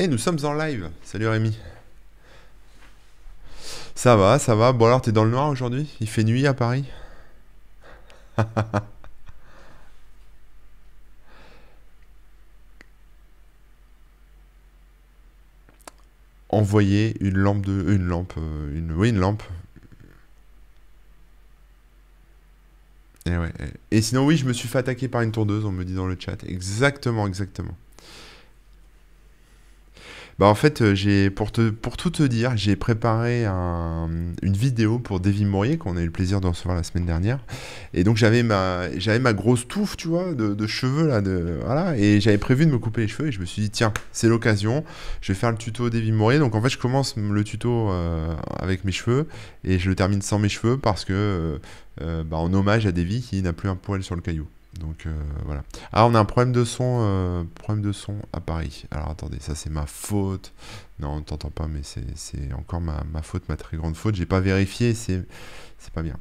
Et nous sommes en live. Salut Rémi. Ça va, ça va. Bon alors, t'es dans le noir aujourd'hui? Il fait nuit à Paris? Envoyer une lampe de... Une lampe... Oui, une lampe. Et, ouais. Et sinon, oui, je me suis fait attaquer par une tondeuse, on me dit dans le chat. Exactement, exactement. Bah en fait, pour tout te dire, j'ai préparé une vidéo pour Davy Mourier qu'on a eu le plaisir de recevoir la semaine dernière. Et donc j'avais ma grosse touffe, tu vois, de cheveux là, voilà. Et j'avais prévu de me couper les cheveux et je me suis dit tiens, c'est l'occasion. Je vais faire le tuto Davy Mourier. Donc en fait, je commence le tuto avec mes cheveux et je le termine sans mes cheveux parce que bah, en hommage à Davy qui n'a plus un poil sur le caillou. Donc voilà. Ah, on a un problème de son à Paris. Alors attendez, ça c'est ma faute. Non, on t'entend pas, mais c'est encore ma faute, ma très grande faute. J'ai pas vérifié, c'est pas bien.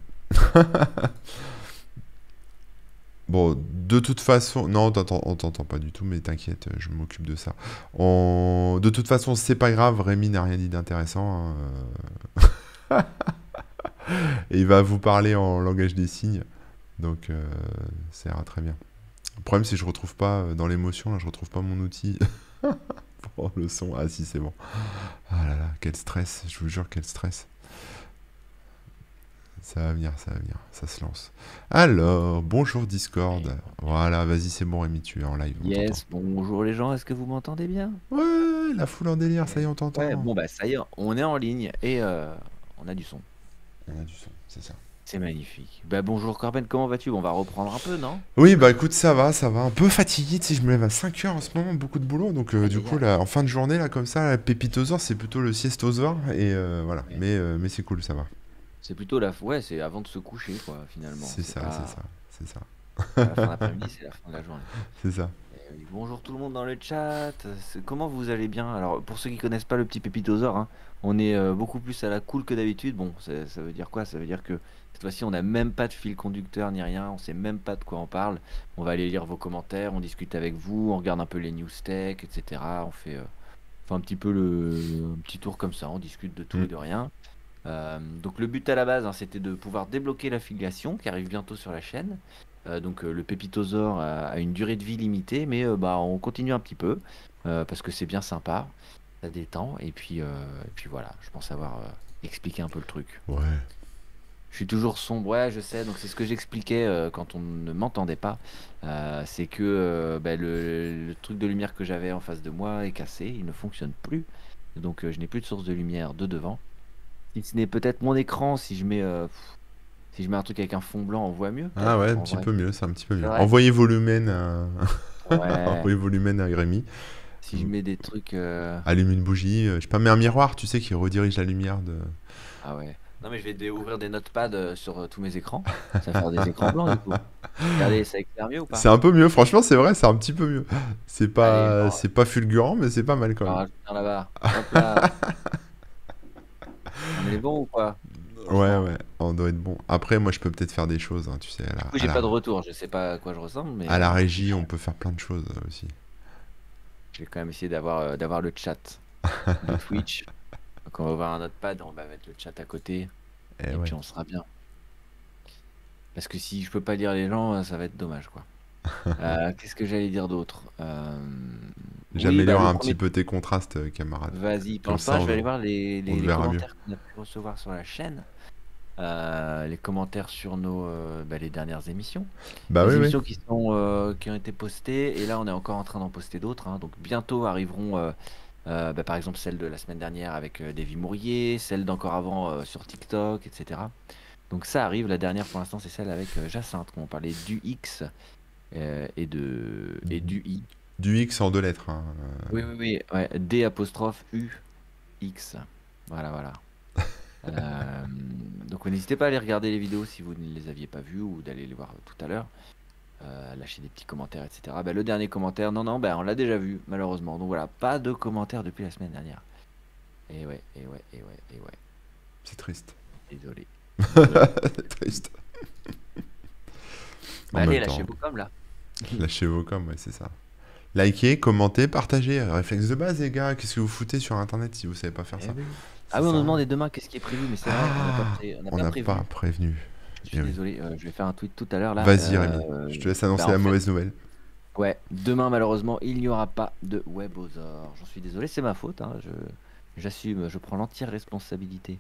Bon, de toute façon, non, on t'entend pas du tout, mais t'inquiète, je m'occupe de ça. De toute façon, c'est pas grave, Rémi n'a rien dit d'intéressant, hein. Et il va vous parler en langage des signes, donc ça ira très bien. Le problème, c'est que je retrouve pas dans l'émotion, là, je retrouve pas mon outil pour le son. Ah si, c'est bon. Ah là là, quel stress, je vous jure, quel stress. Ça va venir, ça va venir, ça se lance. Alors, bonjour Discord. Voilà, vas-y, c'est bon, Rémi, tu es en live, on t'entend. Yes, bonjour les gens, est-ce que vous m'entendez bien? Ouais, la foule en délire, ça y est, Yes. on Ouais, t'entend. bon bah ça y est, on est en ligne et on a du son. On a du son, c'est ça. C'est magnifique. Bah bonjour Corben, comment vas-tu? On va reprendre un peu, non? Oui, bah écoute, ça va. Un peu fatigué, tu sais, je me lève à 5 heures en ce moment, beaucoup de boulot. Donc, Aïe du aïe coup, aïe. là, en fin de journée, là, comme ça, la pépitosaure, c'est plutôt le siestosaure. Et voilà. Ouais. Mais c'est cool, ça va. C'est plutôt ouais, c'est avant de se coucher quoi, finalement. C'est C'est ça, c'est ça, pas, c'est ça. c'est pas la fin d'après-midi, c'est la fin de la journée. C'est ça. Eh oui, bonjour tout le monde dans le chat. Comment vous allez bien? Alors pour ceux qui connaissent pas le petit pépitosaure, hein, on est beaucoup plus à la cool que d'habitude. Bon, ça veut dire quoi? Ça veut dire que cette fois-ci on n'a même pas de fil conducteur ni rien, on sait même pas de quoi on parle. On va aller lire vos commentaires, on discute avec vous, on regarde un peu les news tech, etc. On fait un petit peu un petit tour comme ça, on discute de tout Mm. et de rien. Donc le but à la base, hein, c'était de pouvoir débloquer l'affiliation qui arrive bientôt sur la chaîne. Le Pépitosaure a une durée de vie limitée, mais bah, on continue un petit peu parce que c'est bien sympa, ça détend. Et puis voilà, je pense avoir expliqué un peu le truc. Ouais. Je suis toujours sombre, ouais, je sais. Donc c'est ce que j'expliquais quand on ne m'entendait pas. C'est que bah, le truc de lumière que j'avais en face de moi est cassé, il ne fonctionne plus. Donc je n'ai plus de source de lumière de devant. Si ce n'est peut-être mon écran, si je mets un truc avec un fond blanc, on voit mieux, Ah ouais, peut-être, un en petit vrai. peu mieux, c'est un petit peu C'est mieux. vrai? Envoyez volumen à... Ouais. Envoyez volumen à Rémi. Si je mets des trucs. Allume une bougie. Je sais pas, mets un miroir, tu sais, qui redirige la lumière de... Ah ouais. Non, mais je vais ouvrir des notepads sur tous mes écrans. Ça va faire des écrans blancs, du coup. Regardez, ça éclaire mieux ou C'est pas? un peu mieux, franchement, c'est vrai, c'est un petit peu mieux. Allez, C'est pas fulgurant, mais c'est pas mal quand j'en même. rajoute un là-bas. Hop là. On est bon ou quoi? Ouais, Franchement. ouais, on doit être bon. Après, moi, je peux peut-être faire des choses, hein, tu sais, Du coup, j'ai pas de retour. Je sais pas à quoi je ressemble, mais à la régie, on peut faire plein de choses aussi. je vais quand même essayer d'avoir le chat de Twitch. Donc, on va ouvrir un notepad, on va mettre le chat à côté, Et et ouais. puis on sera bien. Parce que si je peux pas lire les gens, ça va être dommage, quoi. Qu'est-ce que j'allais dire d'autre? Oui, bah, J'améliore le un premier. petit peu tes contrastes, camarade. Vas-y, Comme pendant ce ça, temps-là, je vais aller voir les, on les, le les verra mieux. commentaires qu'on a pu recevoir sur la chaîne. Les commentaires sur les dernières émissions. Bah oui, Les oui. émissions qui ont été postées. Et là, on est encore en train d'en poster d'autres, hein. Donc bientôt arriveront, par exemple, celle de la semaine dernière avec Davy Mourier, celle d'encore avant sur TikTok, etc. Donc ça arrive. La dernière, pour l'instant, c'est celle avec Jacinthe, où on parlait du X et du I. Du X en deux lettres, hein. Oui, oui, oui. Ouais, D apostrophe U X. Voilà, voilà. Donc n'hésitez pas à aller regarder les vidéos si vous ne les aviez pas vues ou d'aller les voir tout à l'heure. Lâcher des petits commentaires, etc. Bah, le dernier commentaire, non, non, bah, on l'a déjà vu, malheureusement. Donc voilà, pas de commentaires depuis la semaine dernière. Et ouais, et ouais, et ouais, et ouais. C'est triste. Désolé, désolé. C'est triste. Bah, En allez, même lâchez temps, vos coms là. lâchez vos coms, ouais, c'est ça. Likez, commentez, partagez. Réflexe de base, les gars. Qu'est-ce que vous foutez sur Internet si vous savez pas faire Eh ça? oui. Ça Ah oui, on sert nous à rien. demandait demain qu'est-ce qui est prévu, mais c'est vrai, Ah, on n'a on pas n'a pas prévenu. prévenu. Je suis Eh oui. désolé, je vais faire un tweet tout à l'heure là. Vas-y, Rémi. Je te laisse annoncer Bah, la en fait, mauvaise nouvelle. ouais, demain malheureusement, il n'y aura pas de WebOzor. J'en suis désolé, c'est ma faute, hein, j'assume, je prends l'entière responsabilité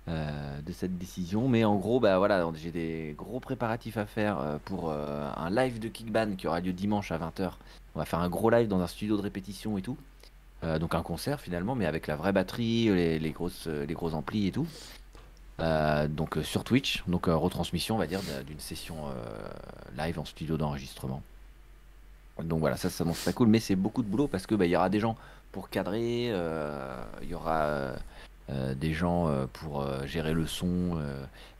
de cette décision. Mais en gros, bah voilà, j'ai des gros préparatifs à faire pour un live de Kickban qui aura lieu dimanche à 20h. On va faire un gros live dans un studio de répétition et tout. Donc un concert finalement, mais avec la vraie batterie, les gros amplis et tout. Donc sur Twitch, donc retransmission, on va dire, d'une session live en studio d'enregistrement. Donc voilà, ça s'annonce très cool, mais c'est beaucoup de boulot parce que bah, il y aura des gens pour cadrer, il y aura des gens pour gérer le son,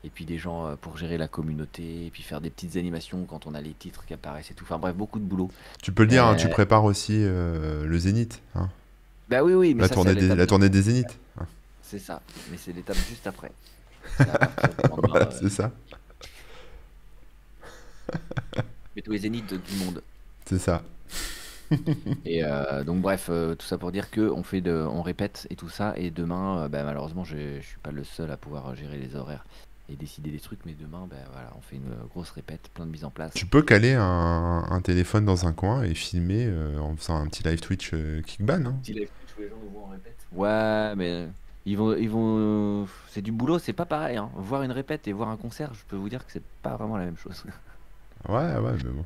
et puis des gens pour gérer la communauté, et puis faire des petites animations quand on a les titres qui apparaissent et tout. Enfin bref, beaucoup de boulot. Tu peux le dire, hein, tu Euh, prépares aussi le Zénith. Hein. Bah oui, oui, mais ça c'est à l'étape La tournée d'après. des Zéniths. Hein. C'est ça, mais c'est l'étape juste après. C'est à partir du lendemain, Voilà, c'est ça. mais tous les zéniths du monde. C'est ça. Et donc bref, tout ça pour dire que on répète et tout ça. Et demain, bah, malheureusement, je suis pas le seul à pouvoir gérer les horaires et décider des trucs. Mais demain, bah, voilà, on fait une grosse répète, plein de mise en place. Tu peux caler un téléphone dans un coin et filmer en faisant un petit live Twitch Kickban. Hein. Petit live Twitch où les gens nous voient en répète. Ouais, mais c'est du boulot, c'est pas pareil. Hein. Voir une répète et voir un concert, je peux vous dire que c'est pas vraiment la même chose. Ouais, ouais, mais bon.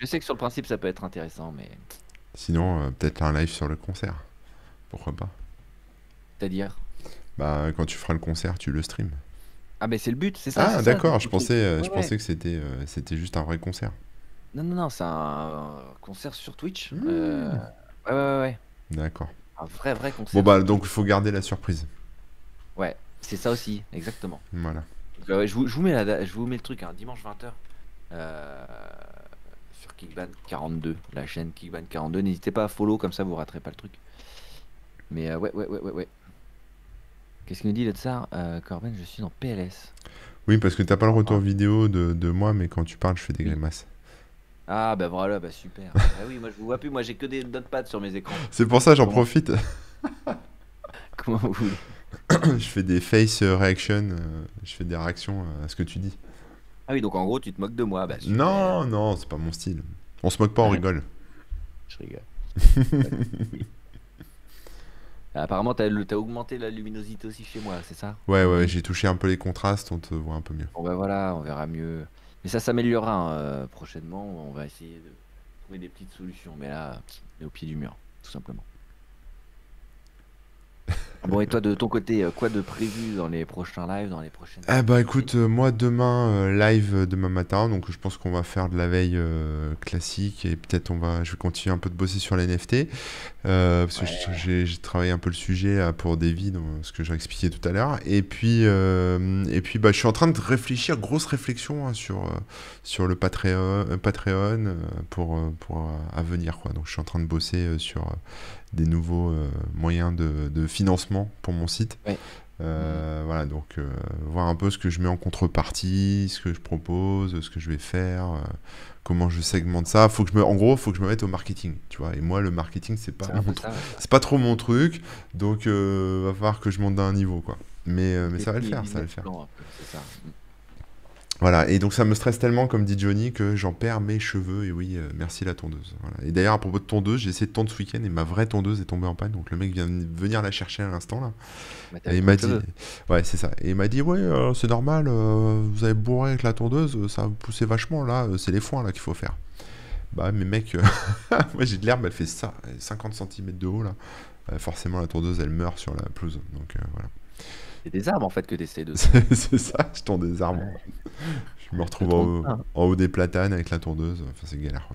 Je sais que sur le principe, ça peut être intéressant, mais Sinon, peut-être un live sur le concert. Pourquoi pas? c'est-à-dire. Bah, quand tu feras le concert, tu le stream. Ah, mais c'est le but, c'est Ah, ça, d'accord, le truc. Ouais, je ouais. pensais que c'était juste un vrai concert. Non, non, non, c'est un concert sur Twitch. Mmh. Ouais, ouais, ouais, ouais. D'accord. Un vrai, vrai Bon, concert bah, sur donc Twitch. il faut garder la surprise. Ouais, c'est ça aussi, exactement. Voilà. Donc, ouais, je vous mets je vous mets le truc, hein, dimanche 20h. Sur Kickban 42, la chaîne Kickban 42. N'hésitez pas à follow, comme ça vous raterez pas le truc. Mais ouais, ouais, ouais, ouais, ouais. Qu'est-ce qu'il nous dit le tsar Corben, je suis en PLS. Oui, parce que t'as pas le retour Ah, vidéo de moi, mais quand tu parles, je fais des oui. grimaces. Ah, bah voilà, bah super. Ah oui, moi je vous vois plus, moi j'ai que des notepads sur mes écrans. C'est pour ça, j'en Comment, profite. comment vous voulez. Je fais des face reaction, je fais des réactions à ce que tu dis. Ah oui, donc en gros, tu te moques de moi, bah super. Non, non, c'est pas mon style. On se moque pas, on rigole. Je rigole. Pas de soucis. Apparemment, t'as augmenté la luminosité aussi chez moi, c'est ça? Ouais, Tu me ouais, dis? j'ai touché un peu les contrastes, on te voit un peu mieux. Bon bah voilà, on verra mieux. Mais ça s'améliorera hein, prochainement. On va essayer de trouver des petites solutions. Mais là, on est au pied du mur, tout simplement. Bon, et toi, de ton côté, quoi de prévu dans les prochains lives, dans les prochaines Ah bah activités? écoute, moi demain, live demain matin, donc je pense qu'on va faire de la veille classique et peut-être je vais continuer un peu de bosser sur les NFT parce que Ouais, j'ai travaillé un peu le sujet là, pour Davy, dans ce que j'ai expliqué tout à l'heure. Et puis bah, je suis en train de réfléchir, grosse réflexion hein, sur le Patreon à venir quoi. Donc je suis en train de bosser sur des nouveaux moyens de financement pour mon site. ouais. Mhm. Voilà, donc voir un peu ce que je mets en contrepartie, ce que je propose, ce que je vais faire, comment je segmente ça. En gros, faut que je me mette au marketing, tu vois. Et moi, le marketing, C'est un peu ça, ouais. c'est pas trop mon truc, donc va falloir que je monte d'un niveau, quoi. Mais ça va le Définis faire, ça va le business faire. plan un peu, c'est ça. Voilà, et donc ça me stresse tellement, comme dit Johnny, que j'en perds mes cheveux, et oui, merci la tondeuse. Voilà. Et d'ailleurs, à propos de tondeuse, j'ai essayé de tondre ce week-end, et ma vraie tondeuse est tombée en panne, donc le mec vient de venir la chercher à l'instant, là. Bah, Et t'avais il trop m'a de dit, cheveux. ouais, c'est ça. Et il m'a dit, ouais, c'est normal, vous avez bourré avec la tondeuse, ça va pousser vachement, là, c'est les foins, là, qu'il faut faire. Bah, mais mec, moi j'ai de l'herbe, elle fait ça, 50 centimètres de haut, là. Forcément, la tondeuse, elle meurt sur la pelouse, donc voilà. C'est des arbres en fait que t'essayes de tondre. C'est ça, je tond des arbres. Ouais. Je me Ne retrouve tronche pas, hein. en haut des platanes avec la tondeuse, enfin, c'est galère.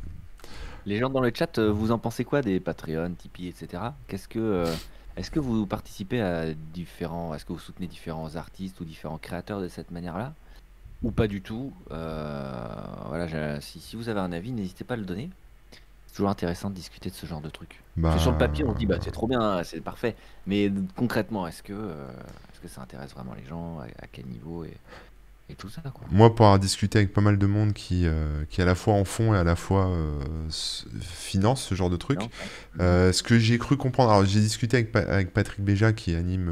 Les gens dans le chat, vous en pensez quoi des Patreon, Tipeee, etc. Est-ce que vous participez à est-ce que vous soutenez différents artistes ou différents créateurs de cette manière-là? Ou pas du tout? Voilà, si vous avez un avis, n'hésitez pas à le donner. C'est toujours intéressant de discuter de ce genre de trucs. Parce que sur le papier, on se dit, bah Bah, c'est trop bien, c'est parfait. Mais concrètement, est-ce que ça intéresse vraiment les gens? À quel niveau? et tout ça, quoi. Moi, pour avoir discuté avec pas mal de monde qui à la fois en font et à la fois finance ce genre de truc, Non, ouais. Mhm. ce que j'ai cru comprendre, alors j'ai discuté avec Patrick Béja qui anime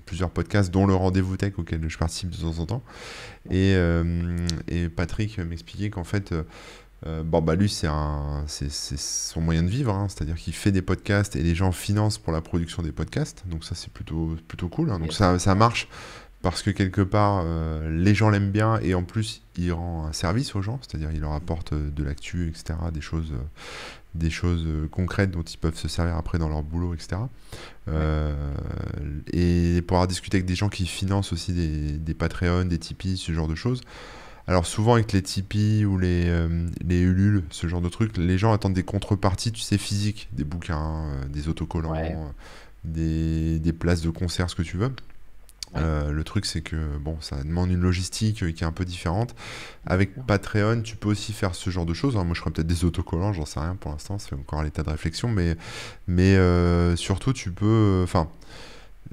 plusieurs podcasts, dont le Rendez-vous Tech auquel je participe de temps en temps, et Patrick m'expliquait qu'en fait, bon, bah lui, c'est son moyen de vivre, hein, c'est-à-dire qu'il fait des podcasts et les gens financent pour la production des podcasts, donc ça c'est plutôt cool, hein. Donc Yes. ça marche parce que quelque part, les gens l'aiment bien et en plus, il rend un service aux gens, c'est-à-dire il leur apporte de l'actu, etc., des choses concrètes dont ils peuvent se servir après dans leur boulot, etc. Ouais. Euh, et pour avoir discuté avec des gens qui financent aussi des Patreon, des Tipeee, ce genre de choses. Alors souvent avec les Tipeee ou les Ulule, ce genre de trucs, les gens attendent des contreparties, tu sais, physiques, des bouquins, des autocollants, Ouais. des places de concert, ce que tu veux. Ouais. Le truc, c'est que bon, ça demande une logistique qui est un peu différente. Bien Avec sûr. Patreon, tu peux aussi faire ce genre de choses, hein. Moi, je ferais peut-être des autocollants, j'en sais rien pour l'instant, c'est encore à l'état de réflexion, mais surtout, tu peux. Enfin,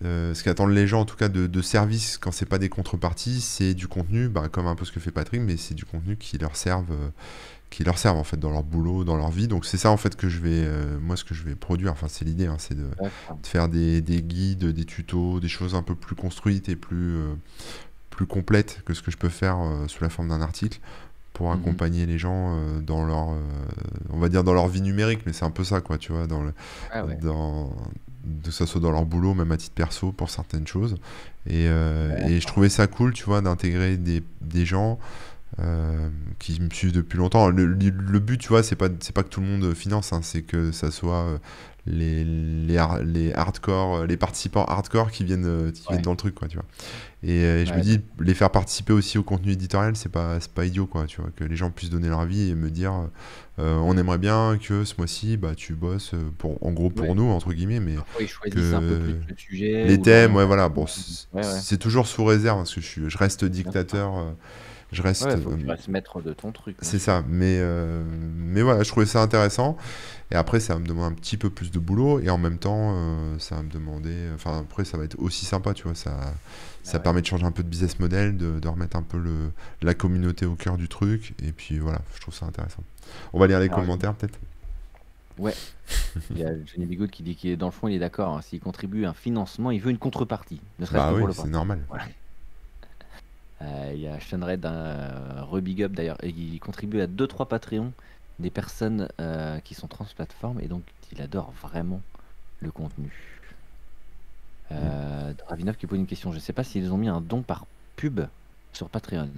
ce qu'attendent les gens, en tout cas, de service, quand c'est pas des contreparties, c'est du contenu, bah, comme un peu ce que fait Patrick, mais c'est du contenu qui leur servent en fait dans leur boulot, dans leur vie. Donc c'est ça en fait que moi ce que je vais produire. Enfin c'est l'idée, hein, c'est de D'accord. faire des guides, des tutos, des choses un peu plus construites et plus complètes que ce que je peux faire sous la forme d'un article pour Mhm. accompagner les gens dans leur, on va dire dans leur vie numérique, mais c'est un peu ça quoi, tu vois, Ouais, ouais. dans que ça soit dans leur boulot, même à titre perso pour certaines choses. Et je D'accord. trouvais ça cool, tu vois, d'intégrer des gens qui me suivent depuis longtemps. Le but, tu vois, c'est pas que tout le monde finance, hein, c'est que ça soit les hardcore, les participants hardcore qui viennent Ouais. dans le truc, quoi, tu vois. Et je me Ouais, dis, les faire participer aussi au contenu éditorial, c'est pas idiot, quoi, tu vois, que les gens puissent donner leur avis et me dire, on aimerait bien que ce mois-ci, bah, tu bosses en gros ouais. pour nous, entre guillemets, mais Parfois, ils choisissent un peu plus que le sujet les ou thèmes, l'orientation. ouais, voilà, bon, Ouais, ouais. c'est toujours sous réserve, parce que je reste Bien sûr. dictateur, je Ouais, reste. faut que tu restes maître de ton truc, bien C'est sûr. ça, mais voilà, je trouvais ça intéressant. Et après, ça va me demander un petit peu plus de boulot. Et en même temps, ça va me demander. Enfin, après, ça va être aussi sympa, tu vois. Ça Ah ouais. permet de changer un peu de business model, de remettre un peu la communauté au cœur du truc. Et puis voilà, je trouve ça intéressant. On va lire les Alors, commentaires peut-être. ouais, il y a Johnny Bigot qui dit qu'il est dans le fond, il est d'accord, hein. S'il contribue à un financement, il veut une contrepartie, ne serait-ce Bah que oui, pour le c'est principe. normal. Voilà. Il y a Sean Red, Rebig Up d'ailleurs, et il contribue à deux trois Patreons des personnes qui sont trans-plateformes, et donc il adore vraiment le contenu. Mm. Ravinov qui pose une question, je ne sais pas s'ils ont mis un don par pub sur Patreon.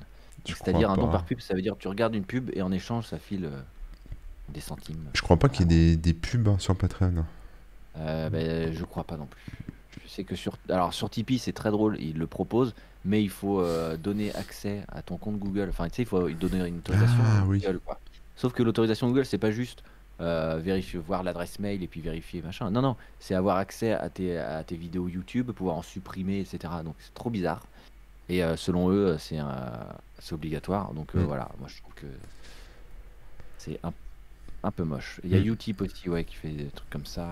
Je crois C'est-à-dire un don par pas. pub, ça veut dire que tu regardes une pub et en échange ça file des centimes. Je crois pas qu'il Voilà. y ait des pubs hein, sur Patreon. Ben, je crois pas non plus. Je sais que sur Tipeee, c'est très drôle, il le propose, mais il faut donner accès à ton compte Google. Enfin, tu sais, il faut donner une autorisation Ah oui. Google, quoi. Sauf que l'autorisation Google, c'est pas juste vérifier, voir l'adresse mail et puis vérifier machin. Non, non, c'est avoir accès à tes vidéos YouTube, pouvoir en supprimer, etc. Donc c'est trop bizarre. Et selon eux, c'est obligatoire. Donc Mm. voilà, moi je trouve que c'est un peu moche. Il y a Mm. Utip aussi, ouais, qui fait des trucs comme ça.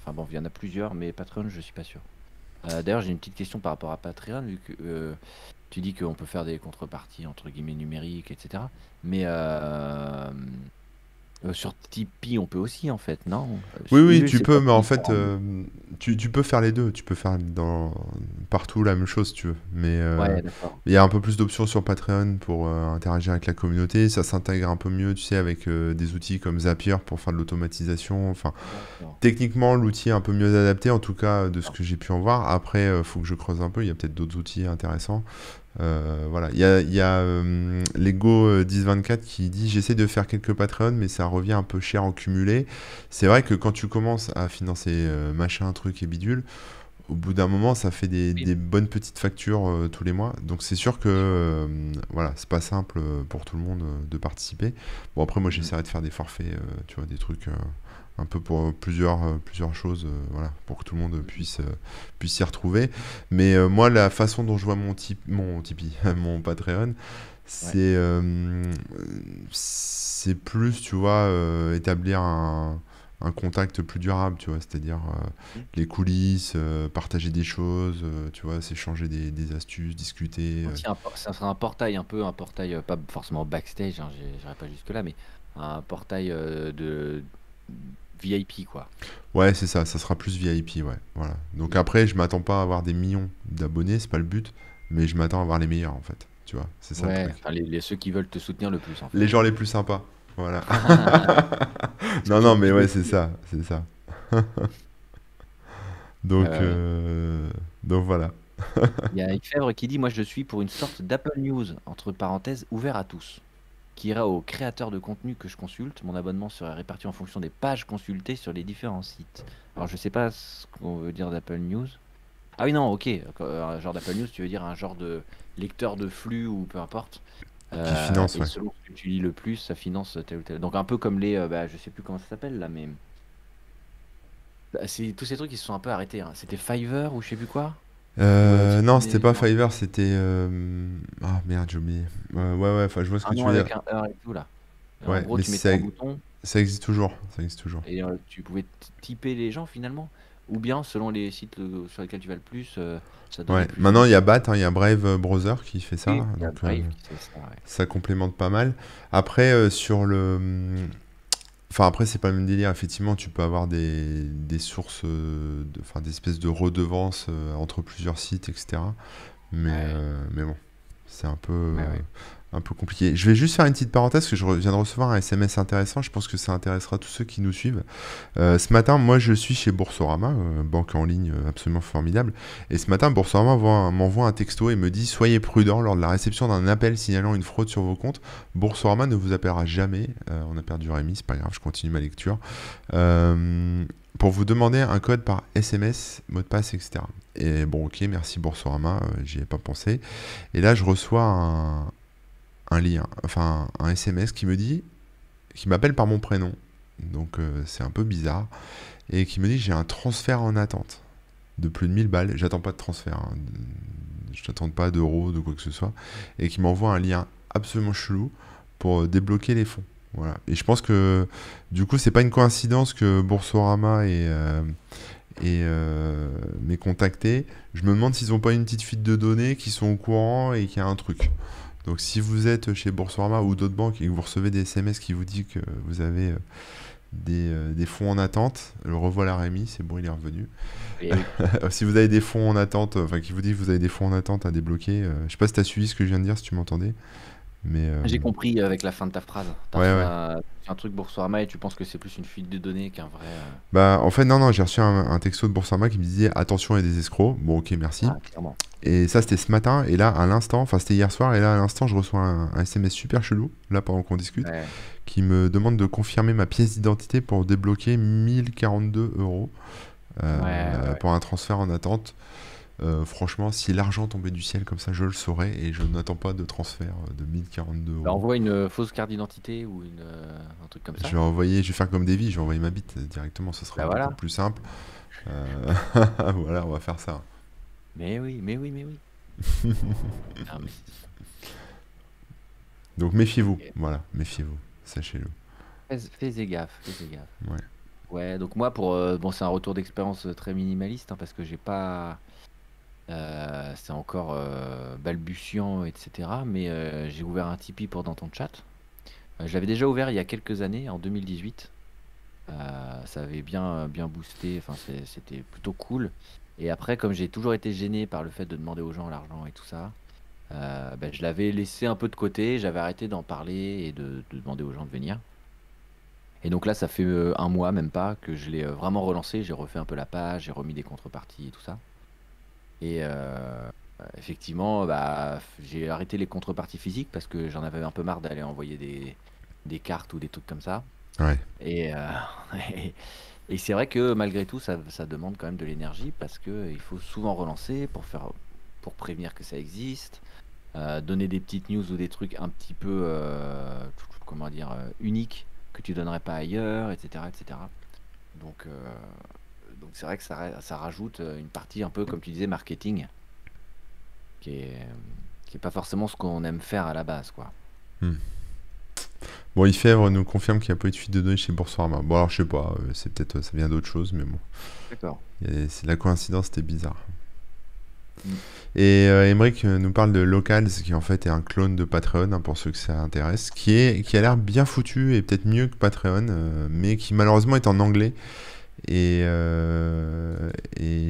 Enfin bon, il y en a plusieurs, mais Patreon, je suis pas sûr. D'ailleurs, j'ai une petite question par rapport à Patreon, vu que tu dis qu'on peut faire des contreparties entre guillemets numériques, etc. Mais sur Tipeee, on peut aussi, en fait, non? Oui, oui, Ulule, tu c'est peux, pas mais en fait, différent. tu peux faire les deux. Tu peux faire partout la même chose, si tu veux. Mais Ouais, d'accord. il y a un peu plus d'options sur Patreon pour interagir avec la communauté. Ça s'intègre un peu mieux, tu sais, avec des outils comme Zapier pour faire de l'automatisation. Enfin, D'accord. techniquement, l'outil est un peu mieux adapté, en tout cas, de ce D'accord. que j'ai pu en voir. Après, faut que je creuse un peu. Il y a peut-être d'autres outils intéressants. Voilà, il y a Lego 1024 qui dit j'essaie de faire quelques Patreon mais ça revient un peu cher en cumulé. C'est vrai que quand tu commences à financer machin, truc et bidule, au bout d'un moment ça fait des, Oui, des bonnes petites factures tous les mois. Donc c'est sûr que bien sûr. voilà, c'est pas simple pour tout le monde de participer. Bon après moi Mhm. j'essaierai de faire des forfaits, tu vois, des trucs un peu pour plusieurs choses, voilà, pour que tout le monde Mhm. puisse s'y retrouver. Mais moi, la façon dont je vois mon Tipeee, mon Patreon, Ouais. c'est plus, tu vois, établir un contact plus durable, tu vois, c'est-à-dire Mm. les coulisses, partager des choses, tu vois, s'échanger des astuces, discuter. Aussi ça serait un portail un portail, pas forcément backstage, hein, j'irai pas jusque-là, mais un portail de VIP, quoi. Ouais, c'est ça sera plus VIP, ouais, voilà. Donc après, je m'attends pas à avoir des millions d'abonnés, c'est pas le but, mais je m'attends à avoir les meilleurs, en fait, tu vois, c'est ça le Ouais, truc. enfin, ceux qui veulent te soutenir le plus, en Les fait. gens les plus sympas, voilà. Ceux Non, qui non, te mais disent ouais, le c'est plus. ça, c'est ça. Ouais, Donc, ouais, ouais. voilà. Il y a Fèvre qui dit: «Moi, je suis pour une sorte d'Apple News, entre parenthèses, ouvert à tous, qui irait aux créateurs de contenu que je consulte. Mon abonnement serait réparti en fonction des pages consultées sur les différents sites». Alors, je sais pas ce qu'on veut dire d'Apple News. Ah oui, non, OK, un genre d'Apple News, tu veux dire un genre de lecteur de flux ou peu importe, Qui finance, et ouais. selon ce que tu lis le plus, ça finance tel ou tel, donc un peu comme les, bah, je sais plus comment ça s'appelle là, mais bah, c'est tous ces trucs qui se sont un peu arrêtés, hein. C'était Fiverr ou je sais plus quoi? Où, tu Non, c'était donnais pas Fiverr, c'était. Ah merde, j'ai oublié. Ouais, ouais, enfin, je vois ce que un tu nom veux dire. avec un heure et tout là. Et en Ouais, gros, mais tu mettais un bouton ça existe toujours. Ça existe toujours. et tu pouvais typer les gens finalement. Ou bien, selon les sites sur lesquels tu vas le plus, ça donnait Ouais, plus maintenant il y finalement. a BAT, hein, il y a Brave Browser qui fait ça, Oui, il y a donc Brave qui fait ça, ouais. ça complémente pas mal. Après, sur le. Enfin, après, c'est pas le même délire. Effectivement, tu peux avoir des sources, enfin, des espèces de redevances entre plusieurs sites, etc. Ouais, Mais bon, c'est ouais, ouais. un peu compliqué. Je vais juste faire une petite parenthèse, parce que viens de recevoir un SMS intéressant. Je pense que ça intéressera tous ceux qui nous suivent. Ce matin, moi, je suis chez Boursorama, banque en ligne absolument formidable. Et ce matin, Boursorama m'envoie un texto et me dit: Soyez prudent lors de la réception d'un appel signalant une fraude sur vos comptes. Boursorama ne vous appellera jamais. On a perdu Rémi, c'est pas grave, je continue ma lecture. Pour vous demander un code par SMS, mot de passe, etc. Et bon, ok, merci Boursorama, j'y ai pas pensé. Et là, je reçois un lien, enfin un SMS qui m'appelle par mon prénom. Donc c'est un peu bizarre. Et qui me dit: j'ai un transfert en attente de plus de 1000 balles. J'attends pas de transfert, hein. Je n'attends pas d'euros, de quoi que ce soit. Et qui m'envoie un lien absolument chelou pour débloquer les fonds. Voilà. Et je pense que du coup, c'est pas une coïncidence que Boursorama m'ait contacté. Je me demande s'ils n'ont pas une petite fuite de données, qui sont au courant et qu'il y a un truc. Donc si vous êtes chez Boursorama ou d'autres banques et que vous recevez des SMS qui vous disent que vous avez des fonds en attente, le revoilà Rémi, c'est bon, il est revenu. Et oui. Si vous avez des fonds en attente, enfin qui vous dit que vous avez des fonds en attente à débloquer, je sais pas si tu as suivi ce que je viens de dire, si tu m'entendais, mais J'ai compris avec la fin de ta phrase. T'as ouais, reçu ouais. un truc Boursorama et tu penses que c'est plus une fuite de données qu'un vrai. Bah en fait, non, non, j'ai reçu un texto de Boursorama qui me disait: attention, il y a des escrocs. Bon, ok, merci. Ah, clairement. Et ça, c'était ce matin, et là, à l'instant, enfin c'était hier soir, et là, à l'instant, je reçois un SMS super chelou, là, pendant qu'on discute, Ouais, qui me demande de confirmer ma pièce d'identité pour débloquer 1042 euros ouais, ouais. pour un transfert en attente. Franchement, si l'argent tombait du ciel comme ça, je le saurais, et je n'attends pas de transfert de 1042 Bah, euros. envoie une fausse carte d'identité ou un truc comme ça. Je vais faire comme Davy, je vais envoyer ma bite directement, ce sera Bah beaucoup voilà. plus simple. Euh, voilà, on va faire ça. Mais oui, mais oui, mais oui. Ah, mais Donc méfiez-vous, ok. voilà, méfiez-vous, sachez-le. Fais gaffe, fais gaffe. Ouais. Ouais, donc moi, bon, c'est un retour d'expérience très minimaliste, hein, parce que j'ai pas. C'est encore balbutiant, etc. Mais j'ai ouvert un Tipeee pour Dans ton chat. Je l'avais déjà ouvert il y a quelques années, en 2018. Ça avait bien boosté, enfin, c'était plutôt cool. Et après, comme j'ai toujours été gêné par le fait de demander aux gens l'argent et tout ça, ben, je l'avais laissé un peu de côté, j'avais arrêté d'en parler et de demander aux gens de venir. Et donc là, ça fait un mois, même pas, que je l'ai vraiment relancé, j'ai refait un peu la page, j'ai remis des contreparties et tout ça. Et effectivement, bah, j'ai arrêté les contreparties physiques parce que j'en avais un peu marre d'aller envoyer des cartes ou des trucs comme ça. Ouais. Et, et, et c'est vrai que malgré tout, ça demande quand même de l'énergie parce que il faut souvent relancer pour prévenir que ça existe, donner des petites news ou des trucs un petit peu, comment dire, uniques que tu donnerais pas ailleurs, etc., etc. Donc, donc c'est vrai que ça rajoute une partie un peu, comme tu disais, marketing, qui est, qui est pas forcément ce qu'on aime faire à la base, quoi. Hmm. Bon, Ifèvre nous confirme qu'il n'y a pas eu de fuite de données chez Boursorama. Bon, alors je sais pas, c'est peut-être ça vient d'autre chose, mais bon. D'accord. C'est la coïncidence, c'était bizarre. Mm. Et Emmerich nous parle de Locals, qui en fait est un clone de Patreon, hein, pour ceux que ça intéresse, qui a l'air bien foutu et peut-être mieux que Patreon, mais qui malheureusement est en anglais. Et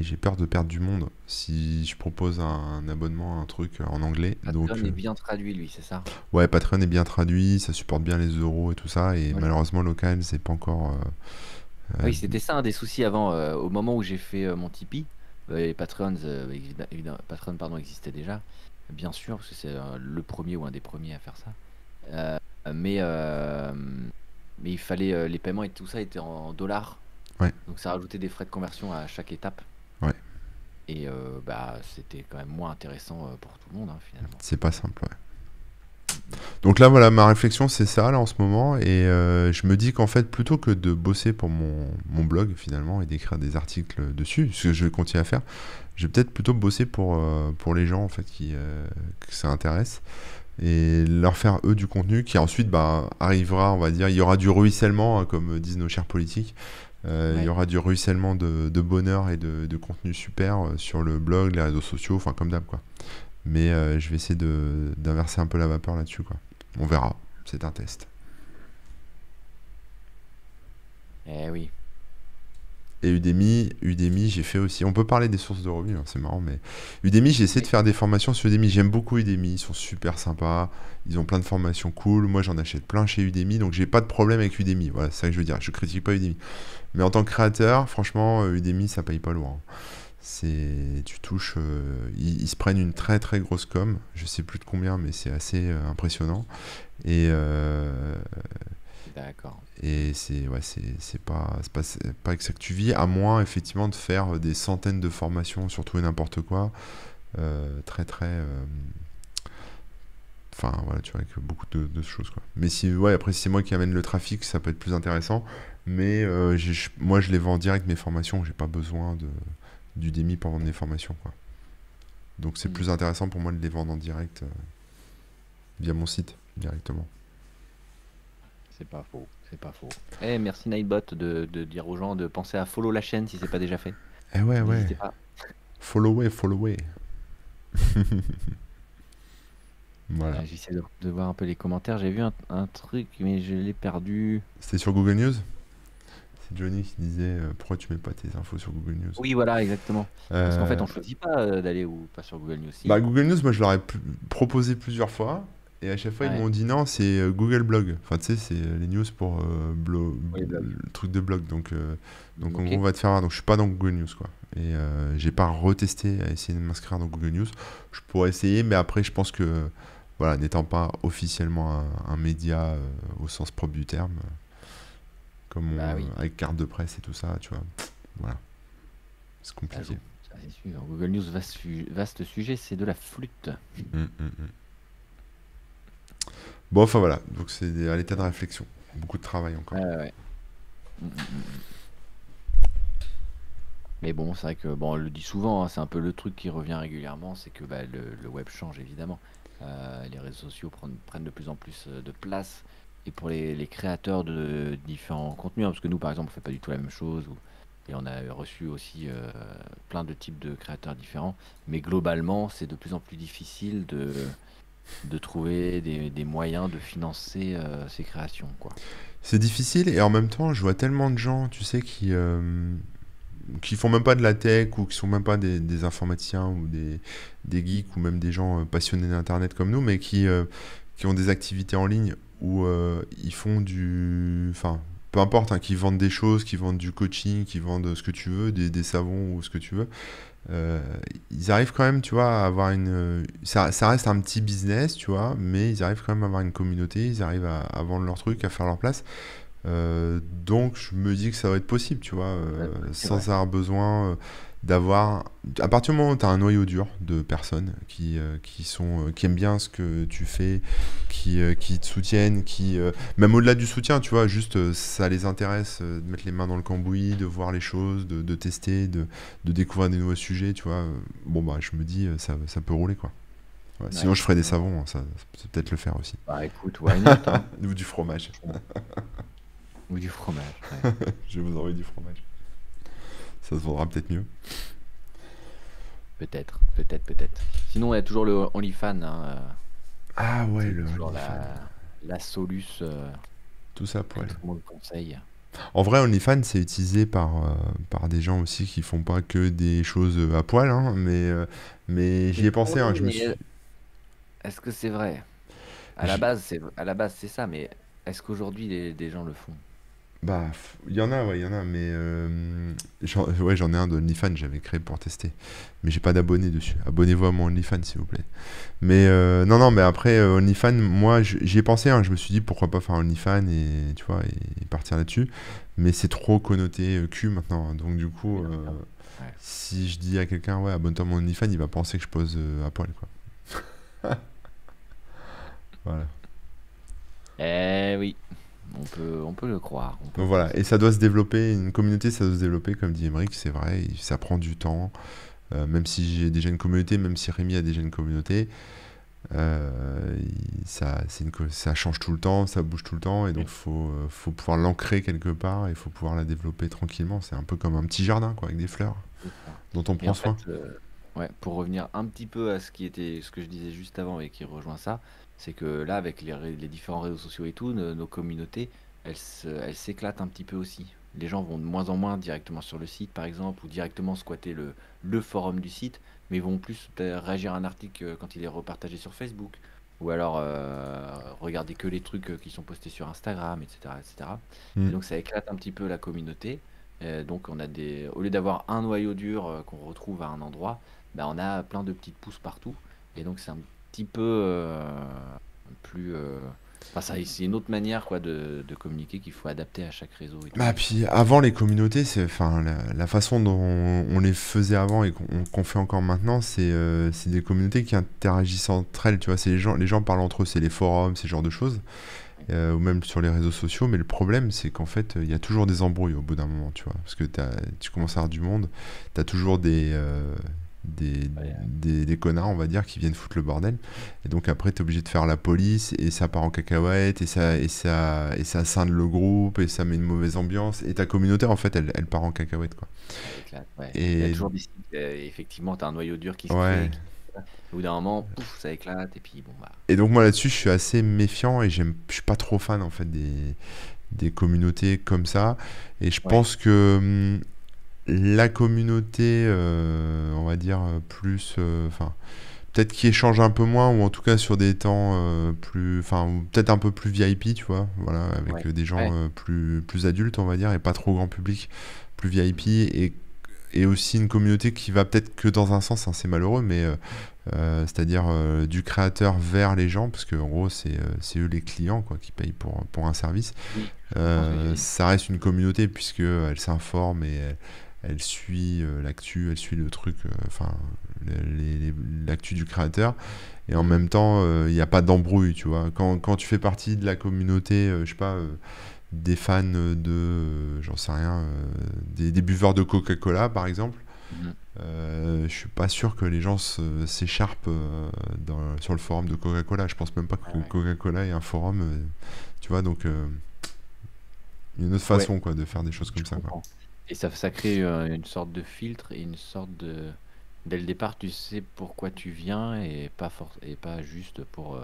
j'ai peur de perdre du monde si je propose un abonnement à un truc en anglais. Donc, Patreon est bien traduit, lui, c'est ça? ouais, Patreon est bien traduit, ça supporte bien les euros et tout ça. Et Ouais. malheureusement, Local, c'est pas encore. Oui, c'était ça un des soucis avant. Au moment où j'ai fait mon Tipeee, et Patreon, Patreon pardon, existait déjà, bien sûr, parce que c'est le premier ou un des premiers à faire ça. Euh, mais, euh, mais il fallait les paiements et tout ça étaient en dollars, Ouais, donc ça rajoutait des frais de conversion à chaque étape. ouais, Et bah, c'était quand même moins intéressant pour tout le monde, hein, finalement. c'est pas simple, ouais. Donc là, voilà, ma réflexion, c'est ça, là, en ce moment. Et je me dis qu'en fait, plutôt que de bosser pour mon blog, finalement, et d'écrire des articles dessus, ce que je vais continuer à faire, je vais peut-être plutôt bosser pour les gens, en fait, que ça intéresse. Et leur faire, eux, du contenu qui ensuite bah, arrivera, on va dire, il y aura du ruissellement, hein, comme disent nos chers politiques. Il y Ouais. aura du ruissellement de bonheur et de contenu super sur le blog, les réseaux sociaux, enfin, comme d'hab, quoi. Mais je vais essayer d'inverser un peu la vapeur là-dessus, quoi. On verra, c'est un test. Eh oui. Et Udemy, j'ai fait aussi. On peut parler des sources de revenus, hein, c'est marrant, mais Udemy, j'ai essayé de Oui. faire des formations sur Udemy. J'aime beaucoup Udemy, ils sont super sympas. Ils ont plein de formations cool. Moi, j'en achète plein chez Udemy, donc j'ai pas de problème avec Udemy. Voilà, c'est ça que je veux dire. Je critique pas Udemy. Mais en tant que créateur, franchement, Udemy, ça paye pas loin. Tu touches, ils se prennent une très très grosse com. Je sais plus de combien, mais c'est assez impressionnant. Et, D'accord. et c'est ouais, c'est pas que ça que tu vis, à moins effectivement de faire des centaines de formations sur tout et n'importe quoi, très très. Enfin voilà, tu vois, avec beaucoup de choses quoi. Mais si, ouais, après si c'est moi qui amène le trafic, ça peut être plus intéressant. Mais moi je les vends en direct mes formations, j'ai pas besoin d'Udemy pour vendre mes formations quoi. Donc c'est Mm. plus intéressant pour moi de les vendre en direct via mon site directement. C'est pas faux. C'est pas faux. Eh, merci Nightbot de dire aux gens de penser à follow la chaîne si c'est pas déjà fait. Eh ouais, ouais. N'hésitez pas. Followé, followé. Voilà. J'essaie de voir un peu les commentaires. J'ai vu un truc, mais je l'ai perdu. C'était sur Google News? C'est Johnny qui disait pourquoi tu mets pas tes infos sur Google News? Oui, voilà, exactement. Parce qu'en fait, Euh, on choisit pas d'aller ou pas sur Google News. Bah, Si. Google News, moi je leur ai proposé plusieurs fois. Et à chaque fois, ils Ouais. m'ont dit non, c'est Google Blog. Enfin, tu sais, c'est les news pour Oui, blog. le truc de blog. Donc en Ok. gros, on va te faire. Donc, je suis pas dans Google News, quoi. Et j'ai pas retesté à essayer de m'inscrire dans Google News. Je pourrais essayer, mais après, je pense que, voilà, n'étant pas officiellement un média au sens propre du terme, Bah oui, avec carte de presse et tout ça, tu vois, voilà, c'est ça compliqué. joue. Ça, c'est sûr. Google News, vaste sujet, c'est de la flûte. Mm, mm, mm. Bon, enfin voilà, donc c'est à l'état de réflexion. Beaucoup de travail encore. Ouais, ouais, ouais. Mm, mm, mm. Mais bon, c'est vrai que, bon, on le dit souvent, hein, c'est un peu le truc qui revient régulièrement, c'est que bah, le web change évidemment. Les réseaux sociaux prennent de plus en plus de place. Et pour les créateurs de différents contenus, hein, parce que nous, par exemple, on fait pas du tout la même chose, et on a reçu aussi plein de types de créateurs différents. Mais globalement, c'est de plus en plus difficile de trouver des moyens de financer ces créations, quoi. C'est difficile et en même temps, je vois tellement de gens, tu sais, qui font même pas de la tech ou qui sont même pas des informaticiens ou des geeks ou même des gens passionnés d'internet comme nous, mais qui ont des activités en ligne où ils font enfin, peu importe, hein, qui vendent des choses, qui vendent du coaching, qui vendent ce que tu veux, des savons ou ce que tu veux. euh, Ils arrivent quand même, tu vois, à avoir ça reste un petit business, tu vois, mais ils arrivent quand même à avoir une communauté, ils arrivent à vendre leurs trucs, à faire leur place. Donc je me dis que ça va être possible, tu vois, Ouais, c'est sans vrai. avoir besoin d'avoir. À partir du moment où tu as un noyau dur de personnes qui aiment bien ce que tu fais, qui te soutiennent, même au-delà du soutien, tu vois, juste ça les intéresse de mettre les mains dans le cambouis, de voir les choses, de tester, de découvrir des nouveaux sujets, tu vois. Bon, bah, je me dis, ça peut rouler, quoi. Ouais, sinon, Ouais. je ferais des savons, hein, ça peut peut-être le faire aussi. Bah écoute, why not, hein? Ou du fromage. Franchement. Ou du fromage, ouais. Je vais vous envoyer du fromage. Ça se vendra peut-être mieux. Peut-être, peut-être, peut-être. Sinon, il y a toujours le OnlyFans, hein, Ah ouais, c'est le toujours OnlyFans. la soluce Tout ça que poil. tout le monde conseille. En vrai, OnlyFans, c'est utilisé par des gens aussi qui font pas que des choses à poil, hein, mais j'y ai pensé, hein, Oui, je me mais suis... est-ce que c'est vrai? j'- À la base, c'est ça, mais est-ce qu'aujourd'hui des gens le font? Bah, il y en a, ouais, il y en a, mais ouais, j'en ai un de OnlyFans, j'avais créé pour tester. Mais j'ai pas d'abonnés dessus. Abonnez-vous à mon OnlyFans, s'il vous plaît. Mais non, non, mais après, OnlyFans, moi, j'y ai pensé, hein, je me suis dit pourquoi pas faire OnlyFans et, tu vois, et partir là-dessus. Mais c'est trop connoté cul maintenant, hein. Donc, du Oui, coup, non, clairement. Ouais. si je dis à quelqu'un, ouais, abonne-toi à mon OnlyFans, il va penser que je pose à poil, quoi. Voilà. Eh oui, on peut le croire, on peut Donc le voilà, et penser. ça doit se développer, une communauté, ça doit se développer, comme dit Emeric, c'est vrai, et ça prend du temps. Même si j'ai déjà une communauté, même si Rémi a déjà une communauté, ça change tout le temps, ça bouge tout le temps, et donc Oui, faut pouvoir l'ancrer quelque part, et il faut pouvoir la développer tranquillement. C'est un peu comme un petit jardin, quoi, avec des fleurs, c'est ça. dont on Et prend en soin. fait, ouais, pour revenir un petit peu à ce que je disais juste avant et qui rejoint ça, c'est que là, avec les différents réseaux sociaux et tout, nos communautés, elles s'éclatent un petit peu aussi. Les gens vont de moins en moins directement sur le site, par exemple, ou directement squatter le forum du site, mais vont plus peut-être réagir à un article quand il est repartagé sur Facebook, ou alors regarder que les trucs qui sont postés sur Instagram, etc., etc. Et Mm. donc ça éclate un petit peu la communauté. Donc au lieu d'avoir un noyau dur qu'on retrouve à un endroit, bah, on a plein de petites pousses partout. Et donc c'est un petit peu plus... Enfin, c'est une autre manière quoi, de communiquer qu'il faut adapter à chaque réseau et tout. Bah, puis avant les communautés, enfin, la façon dont on les faisait avant et qu'on fait encore maintenant, c'est des communautés qui interagissent entre elles, tu vois, c'est les gens parlent entre eux, c'est les forums, ces genres de choses. Ou même sur les réseaux sociaux, mais le problème c'est qu'en fait il y a toujours des embrouilles au bout d'un moment, tu vois, parce que tu commences à avoir du monde, t'as toujours Ouais, des connards, on va dire, qui viennent foutre le bordel, et donc après t'es obligé de faire la police, et ça part en cacahuète, et ça scinde le groupe, et ça met une mauvaise ambiance, et ta communauté en fait elle part en cacahuète, quoi. ça éclate, ouais. Il y a Et toujours des sites, effectivement, tu as un noyau dur qui se crée. ouais. Au bout d'un moment, pouf, ça éclate. Et puis bon, bah, Et donc moi là-dessus je suis assez méfiant, et je suis pas trop fan en fait des communautés comme ça, et je ouais. pense que la communauté, on va dire, plus, enfin, peut-être qui échange un peu moins, ou en tout cas sur des temps plus, enfin, ou peut-être un peu plus VIP, tu vois, voilà, avec Ouais, des gens ouais, plus adultes, on va dire, et pas trop grand public, plus VIP, et aussi une communauté qui va peut-être que dans un sens, hein, c'est malheureux, mais c'est-à-dire du créateur vers les gens, parce que en gros, c'est eux les clients, quoi, qui payent pour un service. oui, je pense que j'ai. Ça reste une communauté, puisque elle s'informe, et elle suit l'actu, elle suit le truc, enfin, l'actu du créateur, et en Mhm. même temps il n'y a pas d'embrouille, tu vois, quand tu fais partie de la communauté, je sais pas, des fans j'en sais rien, des buveurs de Coca-Cola par exemple, Mhm. je suis pas sûr que les gens s'écharpent sur le forum de Coca-Cola. Je pense même pas Ouais, que ouais. Coca-Cola ait un forum, tu vois, donc une autre Ouais, façon, quoi, de faire des choses je comme ça, quoi. comprends. Et ça crée une sorte de filtre et une sorte de. Dès le départ, tu sais pourquoi tu viens et pas juste pour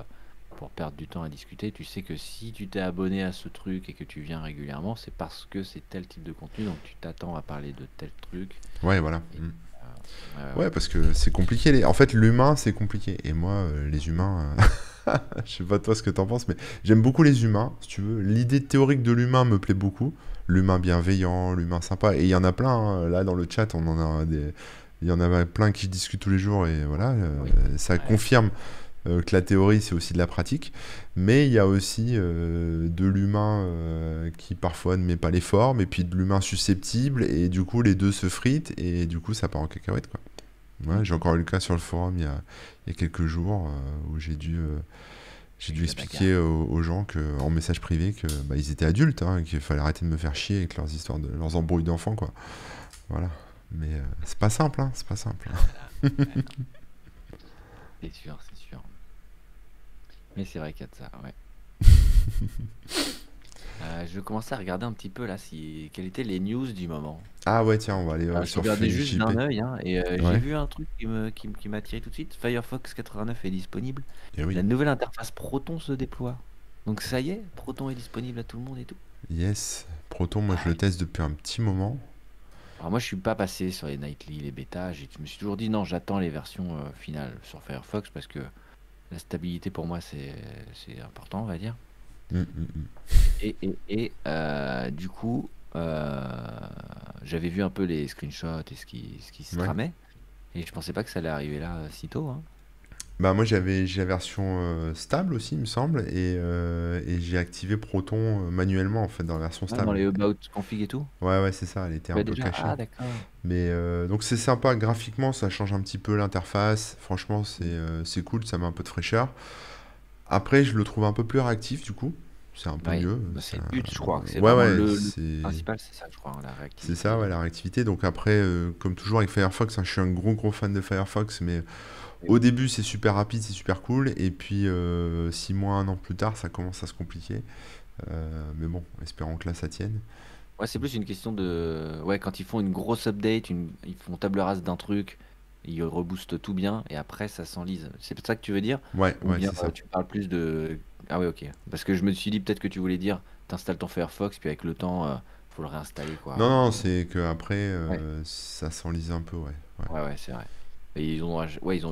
perdre du temps à discuter. Tu sais que si tu t'es abonné à ce truc et que tu viens régulièrement, c'est parce que c'est tel type de contenu, donc tu t'attends à parler de tel truc. Ouais, voilà. Et, Mm. ouais, Ouais, ouais. parce que c'est compliqué. En fait, l'humain, c'est compliqué. Et moi, les humains, je sais pas toi ce que t'en penses, mais j'aime beaucoup les humains, si tu veux. L'idée théorique de l'humain me plaît beaucoup. L'humain bienveillant, l'humain sympa. Et il y en a plein, hein. Là, dans le chat, on en a des... Il y en a plein qui discutent tous les jours, et voilà, Oui. ça Ouais, confirme que la théorie, c'est aussi de la pratique. Mais il y a aussi de l'humain qui parfois ne met pas les formes, et puis de l'humain susceptible, et du coup, les deux se fritent, et du coup, ça part en cacahuète, quoi. Ouais, j'ai mhm. encore eu le cas sur le forum il y a quelques jours, où j'ai Avec dû la expliquer bagarre. aux gens en message privé, que bah, ils étaient adultes, hein, qu'il fallait arrêter de me faire chier avec leurs histoires leurs embrouilles d'enfants, quoi. Voilà. Mais c'est pas simple, hein, c'est pas simple. Voilà. Ouais, non. C'est sûr, c'est sûr. Mais c'est vrai qu'il y a de ça, ouais. Je commençais à regarder un petit peu là si quelles étaient les news du moment. Ah ouais, tiens, on va aller Je sur regardais juste FaceJP. d'un œil, hein, et j'ai Ouais, vu un truc qui m'a attiré tout de suite. Firefox 89 est disponible. et oui. La nouvelle interface Proton se déploie. Donc ça y est, Proton est disponible à tout le monde et tout. Yes. Proton, moi je Ah, le teste depuis un petit moment. alors moi je suis pas passé sur les nightly, les bêtas. Je me suis toujours dit non, j'attends les versions finales sur Firefox parce que la stabilité pour moi c'est important, on va dire. Mm, mm, mm. Du coup, j'avais vu un peu les screenshots et ce qui se Ouais. tramait. Et je pensais pas que ça allait arriver là si tôt, hein. Bah moi j'ai la version stable aussi, il me semble, et j'ai activé Proton manuellement en fait dans la version Ouais, dans stable. les about config et tout. Ouais, ouais, c'est ça, elle était un Ouais, peu déjà. cachée. Ah, d'accord. Mais donc c'est sympa, graphiquement ça change un petit peu l'interface. Franchement, c'est cool, ça met un peu de fraîcheur. Après, je le trouve un peu plus réactif du coup. C'est un peu Ouais, mieux. bah, c'est le but, je crois que c'est Ouais, vraiment ouais, le c'est. principal, c'est ça, je crois, hein, la C'est réactivité. ça, ouais, la réactivité. Donc après, comme toujours avec Firefox, hein, je suis un gros fan de Firefox, mais Et au oui. début c'est super rapide, c'est super cool, et puis 6 mois, un an plus tard, ça commence à se compliquer. Mais bon, espérons que là ça tienne. Ouais, c'est plus une question de. Ouais, quand ils font une grosse update, ils font table rase d'un truc, ils reboostent tout bien, et après ça s'enlise. C'est peut-être ça que tu veux dire? Ouais, Ou ouais, bien c'est ça. tu parles plus de. Ah ouais, ok. Parce que je me suis dit peut-être que tu voulais dire, t'installes ton Firefox, puis avec le temps, faut le réinstaller, quoi. Non, non, Ou... c'est que après Ouais, ça s'enlise un peu, ouais. Ouais, ouais, c'est vrai. Et ils ont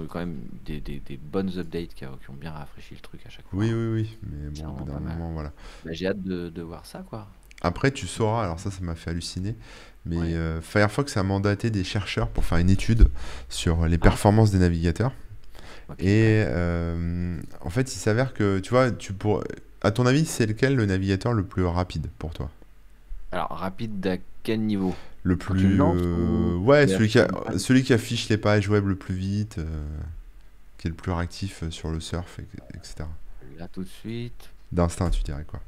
eu quand même des bonnes updates qui ont bien rafraîchi le truc à chaque fois, oui, hein. oui, oui, mais C'est bon, au bout vraiment d'un pas mal. moment, voilà. Bah, j'ai hâte de voir ça, quoi. Après, tu sauras, alors ça m'a fait halluciner, mais Ouais. Firefox a mandaté des chercheurs pour faire une étude sur les Ah, performances des navigateurs. ok, ouais. Et en fait, il s'avère que, tu vois, à ton avis, c'est lequel le navigateur le plus rapide pour toi? Alors, rapide à quel niveau? Le Quand tu le plus... lances ou Ouais, il affiche la page? celui qui affiche les pages web le plus vite, qui est le plus réactif sur le surf, etc. Là, tout de suite. D'instinct, tu dirais quoi?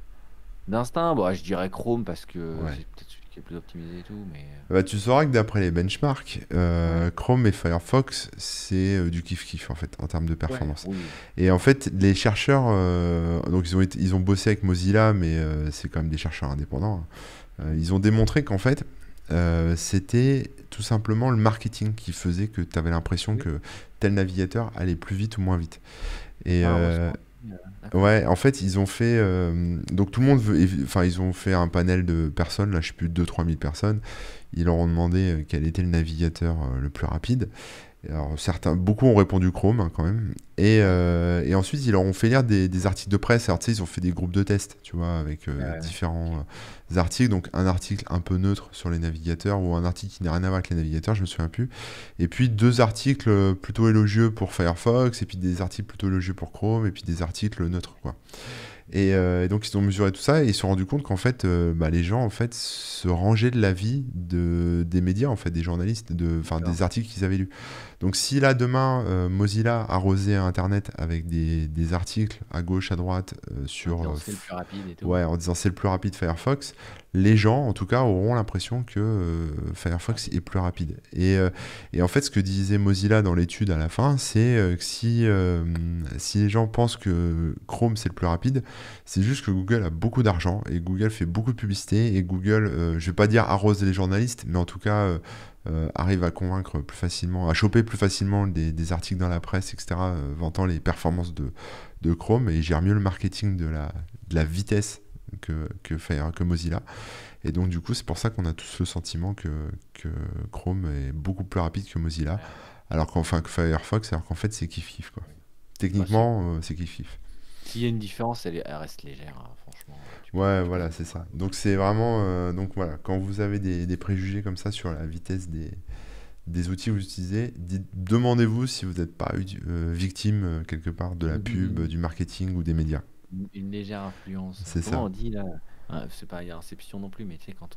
D'instinct, bah, je dirais Chrome parce que Ouais. c'est peut-être celui qui est le plus optimisé et tout, mais Bah, tu sauras que d'après les benchmarks, ouais. Chrome et Firefox, c'est du kiff-kiff en fait, en termes de Ouais, performance. oui. Et en fait, les chercheurs, donc ils ont bossé avec Mozilla, mais c'est quand même des chercheurs indépendants, hein. Mhm. Ils ont démontré qu'en fait, c'était tout simplement le marketing qui faisait que tu avais l'impression Oui. que tel navigateur allait plus vite ou moins vite. Et Ah, ressenti, d'accord. ouais, en fait, ils ont fait. Donc tout le monde veut. Enfin, ils ont fait un panel de personnes, là, je sais plus, 2 000 à 3 000 personnes. Ils leur ont demandé quel était le navigateur le plus rapide. Et alors, beaucoup ont répondu Chrome hein, quand même. Ouais. Et ensuite, ils leur ont fait lire des articles de presse. Alors, tu sais, ils ont fait des groupes de tests, tu vois, avec Ouais. Ok. différents articles. Donc, un article un peu neutre sur les navigateurs ou un article qui n'a rien à voir avec les navigateurs, je me souviens plus. Et puis, 2 articles plutôt élogieux pour Firefox, et puis des articles plutôt élogieux pour Chrome, et puis des articles neutres, quoi. Et donc ils ont mesuré tout ça et ils se sont rendus compte qu'en fait, bah, les gens en fait se rangeaient de l'avis des médias en fait, des journalistes, enfin D'accord. des articles qu'ils avaient lus. Donc si là demain Mozilla arrosait Internet avec des articles à gauche, à droite En sur disant c'est le plus rapide et tout. ouais, en disant c'est le plus rapide Firefox, les gens en tout cas auront l'impression que Ah, Firefox est plus rapide. Et en fait, ce que disait Mozilla dans l'étude à la fin, c'est que si les gens pensent que Chrome c'est le plus rapide, c'est juste que Google a beaucoup d'argent et Google fait beaucoup de publicité et Google, je vais pas dire arrose les journalistes, mais en tout cas arrive à convaincre plus facilement, à choper plus facilement des articles dans la presse, etc., vantant les performances de Chrome et gère mieux le marketing de la vitesse que Mozilla. Et donc du coup, c'est pour ça qu'on a tous le sentiment que Chrome est beaucoup plus rapide que Mozilla, ouais. enfin que Firefox, alors qu'en fait c'est kiff-kiff quoi. Bah, c'est... Techniquement, c'est kiff-kiff. S'il y a une différence, elle reste légère, hein, franchement. Ouais, Tu peux... voilà, c'est ça. Donc c'est vraiment, donc voilà, quand vous avez des préjugés comme ça sur la vitesse des outils que vous utilisez, demandez-vous si vous n'êtes pas victime quelque part de la pub, Une, du marketing ou des médias. une légère influence. C'est Comment ça. on dit là? C'est pas une inception non plus, mais tu sais, quand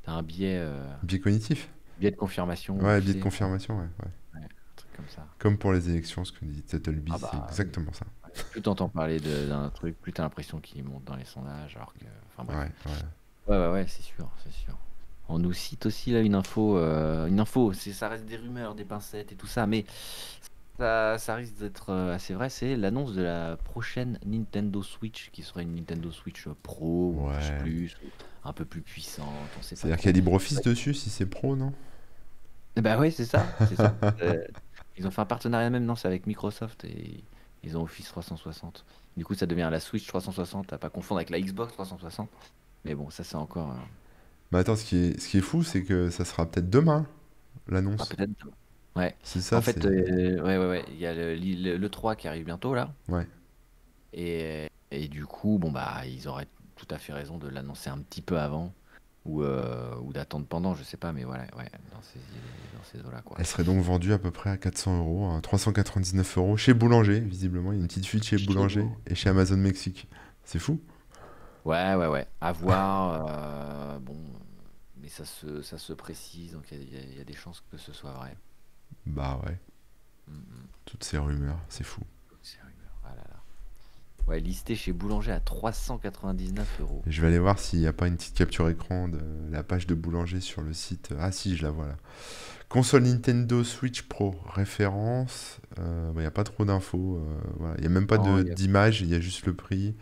t'as un biais, Biais cognitif? biais de confirmation, ou Ouais, tu biais de sais, confirmation, ouais, ouais. ouais, un truc comme ça. Comme pour les élections, ce que dit Tettleby, Ah c'est bah oui. exactement ça. Ouais. Plus t'entends parler d'un truc, plus t'as l'impression qu'il monte dans les sondages, alors que... Enfin bref. Ouais, ouais. Ouais, ouais, ouais, c'est sûr, c'est sûr. On nous cite aussi là une info, ça reste des rumeurs, des pincettes et tout ça, mais Ça risque d'être assez vrai, c'est l'annonce de la prochaine Nintendo Switch, qui serait une Nintendo Switch Pro ou Ouais. plus, ou un peu plus puissante, on sait pas C'est-à-dire qu'il y a trop. LibreOffice Ouais. dessus si c'est pro, non? Bah oui, c'est ça, c'est ça. Ils ont fait un partenariat même, non, c'est avec Microsoft et ils ont Office 360. Du coup, ça devient la Switch 360, à pas confondre avec la Xbox 360. Mais bon, ça c'est encore. Mais attends, ce qui est fou, c'est que ça sera peut-être demain, Ah, l'annonce. peut-être. Ouais. C'est En ça, fait, c'est. ouais. Il y a le 3 qui arrive bientôt là. Ouais. Et du coup, bon bah, ils auraient tout à fait raison de l'annoncer un petit peu avant ou d'attendre pendant, je sais pas, mais voilà, ouais, dans ces eaux-là, quoi. Elle serait donc vendue à peu près à 400 euros, hein, 399 euros chez Boulanger, visiblement. Il y a une petite fuite chez Chez Boulanger vous. et chez Amazon Mexique. C'est fou. Ouais. À voir, bon, mais ça se précise, donc il y a des chances que ce soit vrai. Bah ouais, Mm, mm. toutes ces rumeurs, c'est fou. C'est rumeur. Ah là là. Ouais, listé chez Boulanger à 399 €. Et je vais aller voir s'il n'y a pas une petite capture écran de la page de Boulanger sur le site. Ah si, je la vois là. Console Nintendo Switch Pro, référence. Il n'y a pas trop d'infos. Voilà. Il n'y a même pas Non, d'image, il y a juste le prix.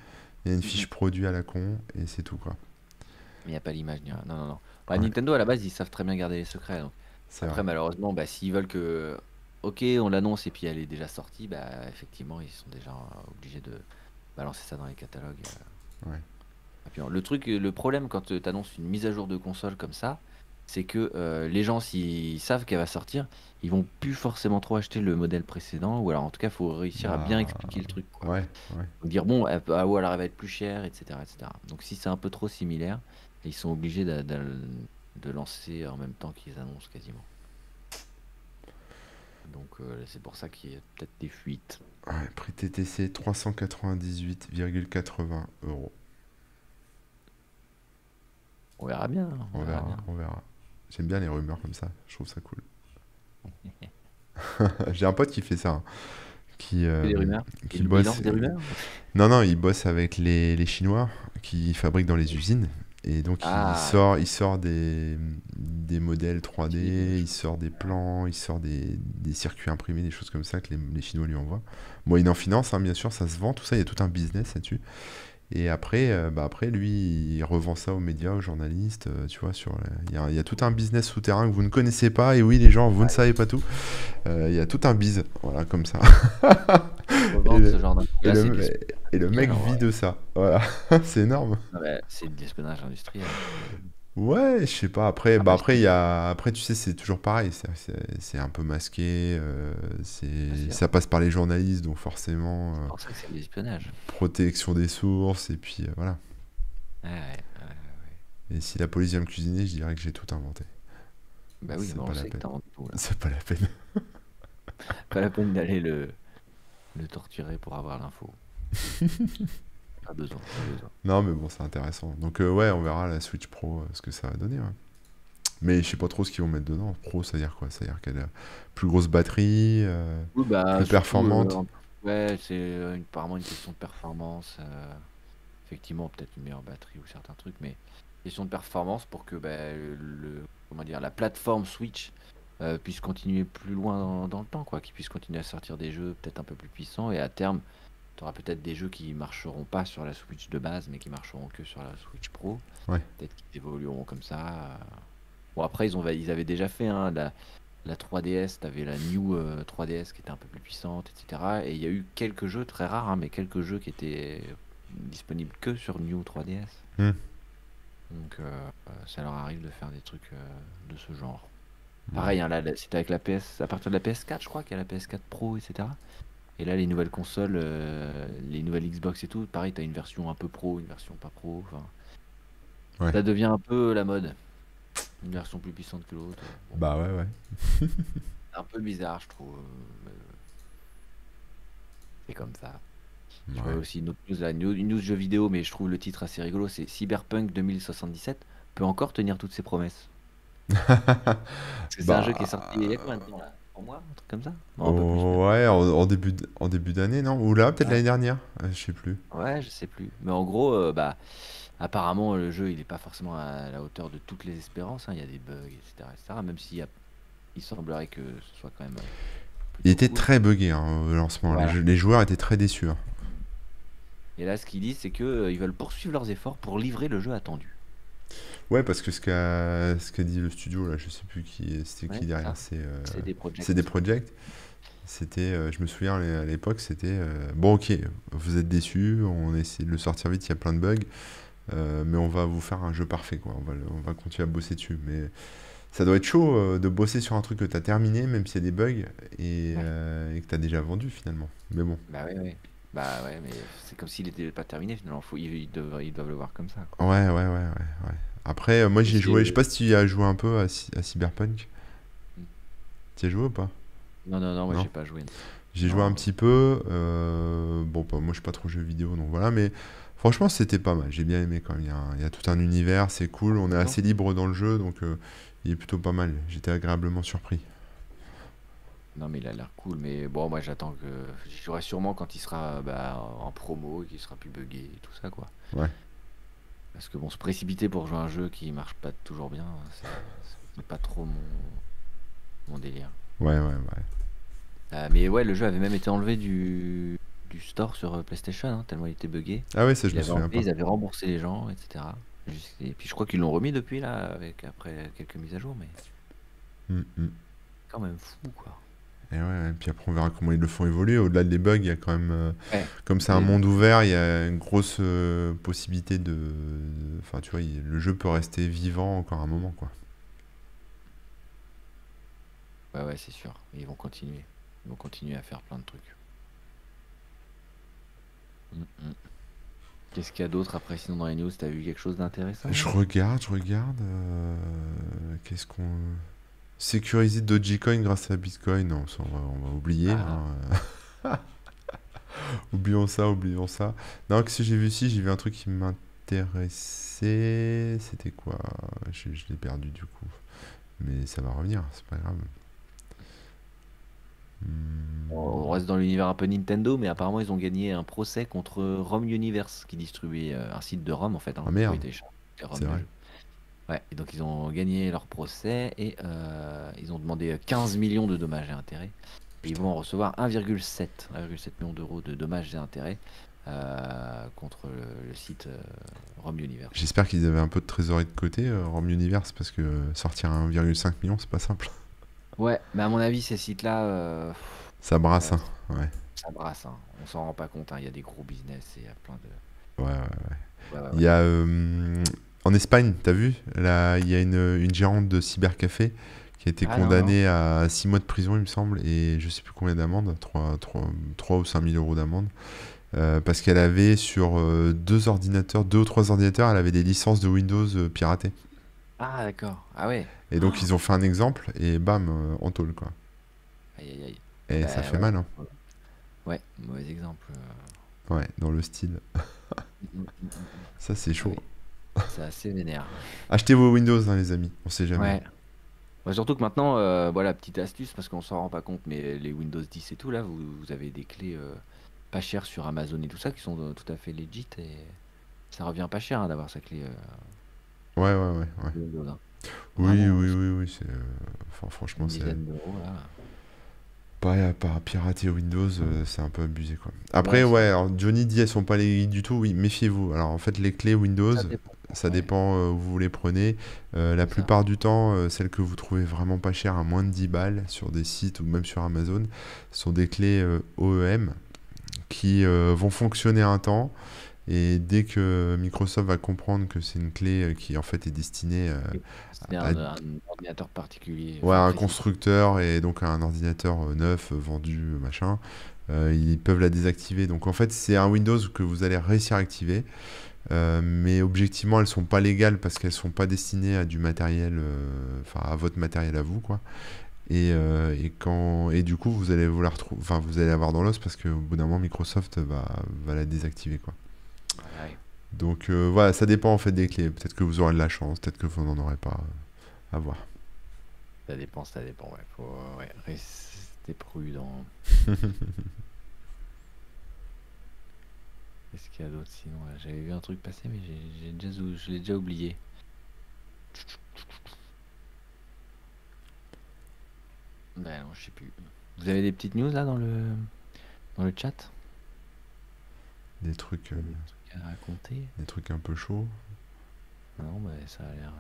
Il y a une mm, fiche mm. produit à la con et c'est tout quoi. Mais il n'y a pas l'image ni rien. Non, non, non. Bah, Ouais, Nintendo, à la base, ils savent très bien garder les secrets. Donc. c'est vrai. Après, malheureusement, bah, s'ils veulent que. Ok, on l'annonce et puis elle est déjà sortie, bah, effectivement, ils sont déjà obligés de balancer ça dans les catalogues. Ouais. Et puis, le truc, le problème quand tu annonces une mise à jour de console comme ça, c'est que les gens, s'ils savent qu'elle va sortir, ils vont plus forcément trop acheter le modèle précédent. Ou alors, en tout cas, il faut réussir à bien Bah expliquer le truc, quoi. ouais, ouais. Donc, dire, bon, ou alors elle va être plus chère, etc., etc. Donc, si c'est un peu trop similaire, ils sont obligés de lancer en même temps qu'ils annoncent quasiment. Donc, c'est pour ça qu'il y a peut-être des fuites. Ouais, prix TTC 398,80 euros. On verra bien, hein, on On verra verra, bien. on verra. J'aime bien les rumeurs comme ça, je trouve ça cool. J'ai un pote qui fait ça, hein, qui, Que euh, des rumeurs. qui Il bosse. lance des rumeurs. Non, non, il bosse avec les Chinois qui fabriquent dans les usines. Et donc il Ah, sort, il sort des modèles 3D, stylé de il choses. sort des plans, il sort des circuits imprimés, des choses comme ça que les Chinois lui envoient. Bon, il en finance, hein, bien sûr, ça se vend, tout ça, il y a tout un business là-dessus. Et après, après, lui, il revend ça aux médias, aux journalistes, tu vois, il y a tout un business souterrain que vous ne connaissez pas. Et oui, les gens, vous ne savez pas tout. Il y a tout un biz, voilà, comme ça. Et Revendre ce le, genre d'infos. et Là, c'est de le, l'espionnage et le mec industriel, en vit vrai. de ça, voilà. C'est énorme. Ah ouais, c'est de l'espionnage industriel. Ouais, je sais pas. Après, Ah bah, après, après, tu sais, c'est toujours pareil. C'est un peu masqué. bien sûr. Ça passe par les journalistes, donc forcément, C'est pour ça que c'est de l'espionnage. protection des sources. Et puis voilà. Ouais. Et si la police vient me cuisiner, je dirais que j'ai tout inventé. Bah oui, C'est mais on pas le la sait que peine. t'as rendu tout là. C'est pas la peine. Pas la peine d'aller le torturer pour avoir l'info. Pas besoin, pas besoin. Non, mais bon, c'est intéressant. Donc ouais, on verra la Switch Pro, ce que ça va donner. Ouais. Mais je sais pas trop ce qu'ils vont mettre dedans. Pro, ça veut dire quoi? Ça veut dire qu'elle a plus grosse batterie, Oui, bah plus surtout, performante. ouais, c'est apparemment une question de performance. Effectivement, peut-être une meilleure batterie ou certains trucs, mais question de performance pour que bah, comment dire, la plateforme Switch puisse continuer plus loin dans le temps, quoi, qu'ils puissent continuer à sortir des jeux peut-être un peu plus puissants et à terme, tu auras peut-être des jeux qui marcheront pas sur la Switch de base, mais qui marcheront que sur la Switch Pro. Ouais. Peut-être qu'ils évolueront comme ça. Bon, après, ils avaient déjà fait hein, la 3DS, tu avais la New 3DS qui était un peu plus puissante, etc. Et il y a eu quelques jeux, très rares, hein, mais quelques jeux qui étaient disponibles que sur New 3DS. Hmm. Donc ça leur arrive de faire des trucs de ce genre. Ouais. Pareil, hein, là, c'était avec la PS, à partir de la PS4, je crois qu'il y a la PS4 Pro, etc. Et là, les nouvelles consoles, les nouvelles Xbox et tout, pareil, t'as une version un peu pro, une version pas pro. Enfin, Ouais. ça devient un peu la mode. Une version plus puissante que l'autre. Bon, Bah ouais. c'est un peu bizarre, je trouve. Mais, c'est comme ça. Je vois Ouais. aussi une autre news, là, une news jeu vidéo, mais je trouve le titre assez rigolo. C'est Cyberpunk 2077 peut encore tenir toutes ses promesses. Parce que c'est un jeu qui est sorti il y a combien de temps là? 3 mois? Un truc comme ça? Non, un peu plus même. Ouais, en début d'année, non? Ou là, peut-être Ouais, l'année dernière? Je sais plus. ouais, je sais plus. Mais en gros, bah, apparemment, le jeu, il est pas forcément à la hauteur de toutes les espérances, hein. Il y a des bugs, etc., etc. Même s'il y a, il semblerait que ce soit quand même Il plutôt était cool. très buggé hein, au lancement. Voilà. Les joueurs étaient très déçus, hein. Et là, ce qu'ils disent, c'est que ils veulent poursuivre leurs efforts pour livrer le jeu attendu. Ouais, parce que ce qu'a dit le studio, là, je sais plus c'était Ouais, qui c'est derrière, ça. C'est des c'est des projects. projects. C'était, je me souviens à l'époque, c'était bon, ok, vous êtes déçus, on essaie de le sortir vite, il y a plein de bugs, mais on va vous faire un jeu parfait, quoi. On va continuer à bosser dessus. Mais ça doit être chaud de bosser sur un truc que tu as terminé, même s'il y a des bugs, Ouais. et que tu as déjà vendu finalement. Mais bon. Bah ouais, ouais. Bah ouais, mais c'est comme s'il était pas terminé finalement. Ils doivent le voir comme ça, quoi. Ouais, ouais, ouais, ouais, ouais. Après, moi Et j'ai c'est. joué, je sais pas si tu y as joué un peu à Cyberpunk. Hmm. Tu y as joué ou pas? Non, non, non, moi Non? j'ai pas joué. J'ai joué un Non. petit peu. Bon, moi je suis pas trop jeu vidéo, donc voilà, mais franchement c'était pas mal. J'ai bien aimé quand même. Il y a tout un univers, c'est cool. On est Non. assez libre dans le jeu, donc il est plutôt pas mal. J'étais agréablement surpris. Non, mais il a l'air cool. Mais bon, moi j'attends que. J'y jouerai sûrement quand il sera bah, en promo et qu'il sera plus buggé et tout ça, quoi. Ouais, Parce que bon, se précipiter pour jouer à un jeu qui marche pas toujours bien, c'est pas trop mon délire. ouais, ouais, ouais. Mais ouais, le jeu avait même été enlevé du store sur PlayStation, hein, tellement il était buggé. Ah ouais, ça je Il me avait souviens enlevé, pas. ils avaient remboursé les gens, etc. Et puis je crois qu'ils l'ont remis depuis là, après quelques mises à jour, mais Mm, mm. quand même fou, quoi. Et ouais, et puis après on verra comment ils le font évoluer. Au-delà des bugs, il y a quand même, Ouais. comme c'est un Et- monde ouvert, il y a une grosse possibilité enfin tu vois, le jeu peut rester vivant encore un moment, quoi. Ouais, ouais, c'est sûr. Ils vont continuer. Ils vont continuer à faire plein de trucs. Mm, mm. Qu'est-ce qu'il y a d'autre après, sinon dans les news, t'as vu quelque chose d'intéressant là? Je regarde. Qu'est-ce qu'on. Sécuriser Dogecoin grâce à Bitcoin, non, ça on va oublier, Ah, hein. Oublions ça, oublions ça. Non, qu'est-ce que j'ai vu ici? J'ai vu un truc qui m'intéressait. C'était quoi? Je l'ai perdu du coup. Mais ça va revenir, c'est pas grave. on Hmm. reste dans l'univers un peu Nintendo, mais apparemment ils ont gagné un procès contre ROM Universe qui distribuait un site de ROM en fait, hein, Ah où tu pouvais merde, télécharger des c'est ROM de vrai. jeux. Ouais, et donc ils ont gagné leur procès et ils ont demandé 15 millions de dommages et intérêts. Et ils Putain. vont en recevoir 1,7 million d'euros de dommages et intérêts contre le site ROM Universe. J'espère qu'ils avaient un peu de trésorerie de côté, Rome Universe, parce que sortir 1,5 million, c'est pas simple. Ouais, mais à mon avis, ces sites-là, Ça brasse, ça, hein. Ouais. ça brasse, hein. On s'en rend pas compte, hein. Il y a des gros business et il y a plein de. Ouais, ouais. Ouais, ouais, Il ouais. y a en Espagne, t'as vu? Là, il y a une gérante de cybercafé qui a été Ah non, non. condamnée à 6 mois de prison, il me semble, et je sais plus combien d'amende, 3 ou 5 000 € d'amende, parce qu'elle avait sur deux ou trois ordinateurs, elle avait des licences de Windows piratées. Ah d'accord. Ah ouais. Et donc Oh, ils ont fait un exemple, et bam, en tôle, quoi. aïe aïe aïe. Et ça Bah fait ouais. mal, hein. Ouais, mauvais exemple. Ouais, dans le style. Mm. Ça, c'est Ah chaud. oui, c'est assez vénère. Achetez vos Windows, hein, les amis, on sait jamais. Ouais. Ouais, surtout que maintenant, voilà, petite astuce, parce qu'on s'en rend pas compte, mais les Windows 10 et tout, là, vous avez des clés pas chères sur Amazon et tout ça, qui sont tout à fait legit, et ça revient pas cher hein, d'avoir sa clé Ouais, ouais, ouais, ouais. Windows, hein. Oui, Vraiment, oui, oui, oui, enfin, franchement, une c'est. dizaine d'euros, là. Pas pirater Windows, c'est un peu abusé quoi. Après, Ouais, c'est ouais, vrai. alors Johnny dit elles sont pas légites du tout, oui, méfiez-vous. Alors en fait, les clés Windows, Ça dépend. ça Ouais, dépend où vous les prenez. La c'est ça. plupart du temps, celles que vous trouvez vraiment pas chères, à moins de 10 balles sur des sites ou même sur Amazon, sont des clés OEM qui vont fonctionner un temps. Et dès que Microsoft va comprendre que c'est une clé qui en fait est destinée C'est à, un ordinateur particulier, ouais, enfin un précis. constructeur et donc un ordinateur neuf, vendu, machin, ils peuvent la désactiver. Donc en fait, c'est un Windows que vous allez réussir à activer, mais objectivement, elles sont pas légales parce qu'elles sont pas destinées à du matériel, enfin à votre matériel à vous, quoi. Et du coup, vous allez vous la retrouver, enfin vous allez avoir dans l'os parce qu'au bout d'un moment, Microsoft va la désactiver, quoi. Ouais, Donc voilà, ça dépend en fait des clés. Peut-être que vous aurez de la chance, peut-être que vous n'en aurez pas. À voir. ça dépend, ouais. Faut ouais, rester prudent. Qu'est-ce qu'il y a d'autre sinon là? J'avais vu un truc passer, mais je l'ai déjà oublié. Ben non, je sais plus. Vous avez des petites news là dans le chat? Des trucs, Des trucs à raconter? des trucs un peu chauds. Non, mais ça a l'air.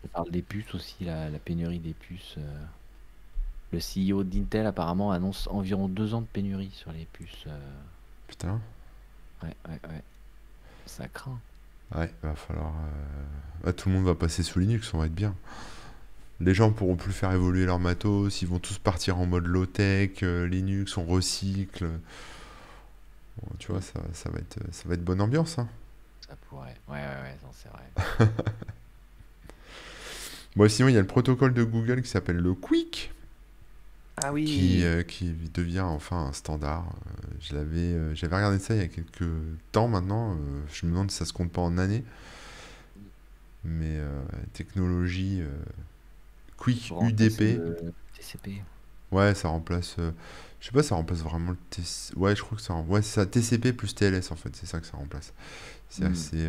Ça parle des puces aussi, la pénurie des puces. Le CEO d'Intel apparemment annonce environ 2 ans de pénurie sur les puces. Putain. Ouais, ouais, ouais. Ça craint. Ouais, va falloir. Tout le monde va passer sous Linux, on va être bien. Les gens pourront plus faire évoluer leur matos, ils vont tous partir en mode low-tech, Linux, on recycle. Bon, tu vois, Mm. ça va être bonne ambiance, hein. Ça pourrait. Ouais, ouais, ouais, non, c'est vrai. Bon, sinon, il y a le protocole de Google qui s'appelle le Quick, Ah qui, oui! qui devient enfin un standard. J'avais regardé ça il y a quelques temps maintenant. Je me demande si ça se compte pas en années. Mais technologie Quick Pour remplacer UDP, le TCP. ouais, ça remplace. Je sais pas, ça remplace vraiment le TCP. Ouais, je crois que ouais, c'est ça, TCP plus TLS en fait, c'est ça que ça remplace. C'est Hmm. assez,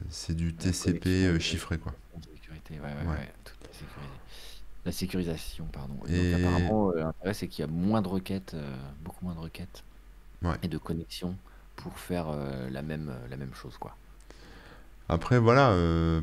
c'est du La TCP connexion chiffré quoi. de sécurité. Ouais, ouais, Ouais. ouais. Tout est sécurisé. La sécurisation, pardon. Et donc Et apparemment, l'intérêt c'est qu'il y a moins de requêtes, beaucoup moins de requêtes ouais. et de connexions pour faire la même chose, quoi. Après voilà,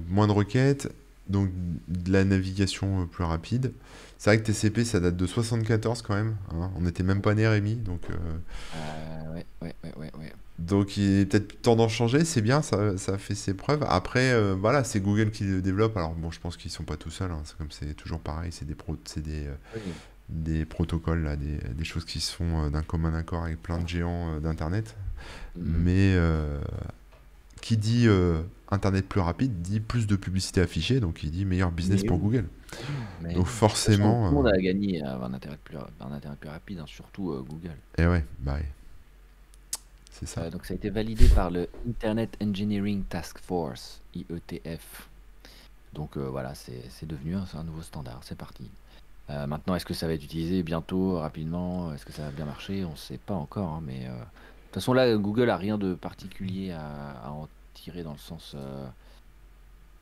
moins de requêtes, donc de la navigation plus rapide. C'est vrai que TCP ça date de 74 quand même, hein. On n'était même pas né Rémi, Ouais, ouais, ouais, ouais, ouais. donc il est peut-être temps d'en changer, c'est bien, ça a fait ses preuves. Après, voilà, c'est Google qui le développe. Alors bon, je pense qu'ils sont pas tout seuls, hein. C'est comme c'est toujours pareil, Oui. des protocoles, là, des choses qui se font d'un commun accord avec plein de géants d'Internet. Mhm. Mais qui dit Internet plus rapide, dit plus de publicité affichée, donc il dit meilleur business Mais pour oui, Google. mais Donc oui. De toute façon, tout forcément, le monde a gagné à avoir un internet plus rapide, hein, surtout Google. ouais, bah ouais, c'est ça. Donc ça a été validé par le Internet Engineering Task Force, IETF. Donc voilà, c'est devenu un nouveau standard, c'est parti. Maintenant, est-ce que ça va être utilisé bientôt, rapidement? Est-ce que ça va bien marcher? On ne sait pas encore, hein, mais de toute façon là, Google a rien de particulier à en tirer dans le sens.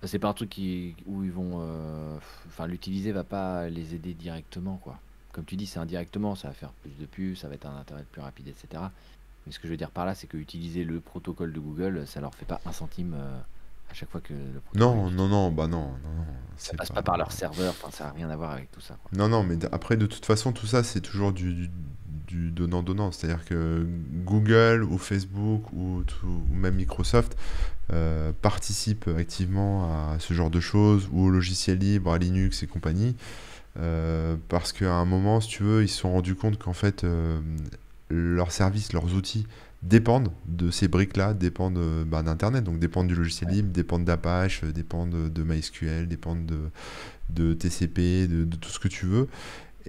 C'est pas un truc où ils vont. Enfin, l'utiliser va pas les aider directement, quoi. Comme tu dis, c'est indirectement, ça va faire plus de puces, ça va être un internet plus rapide, etc. Mais ce que je veux dire par là, c'est que utiliser le protocole de Google, ça leur fait pas un centime à chaque fois que le protocole est Non, non, utilisé. non, bah non, non, non, Ça c'est passe pas. pas par leur serveur, enfin, ça n'a rien à voir avec tout ça, quoi. Non, non, mais après, de toute façon, tout ça, c'est toujours du donnant-donnant. C'est-à-dire que Google ou Facebook ou même Microsoft participent activement à ce genre de choses, ou au logiciel libre, à Linux et compagnie, parce qu'à un moment, si tu veux, ils se sont rendus compte qu'en fait, leurs services, leurs outils dépendent de ces briques-là, dépendent d'Internet, donc dépendent du logiciel Ouais. libre, dépendent d'Apache, dépendent de MySQL, dépendent de TCP, de tout ce que tu veux.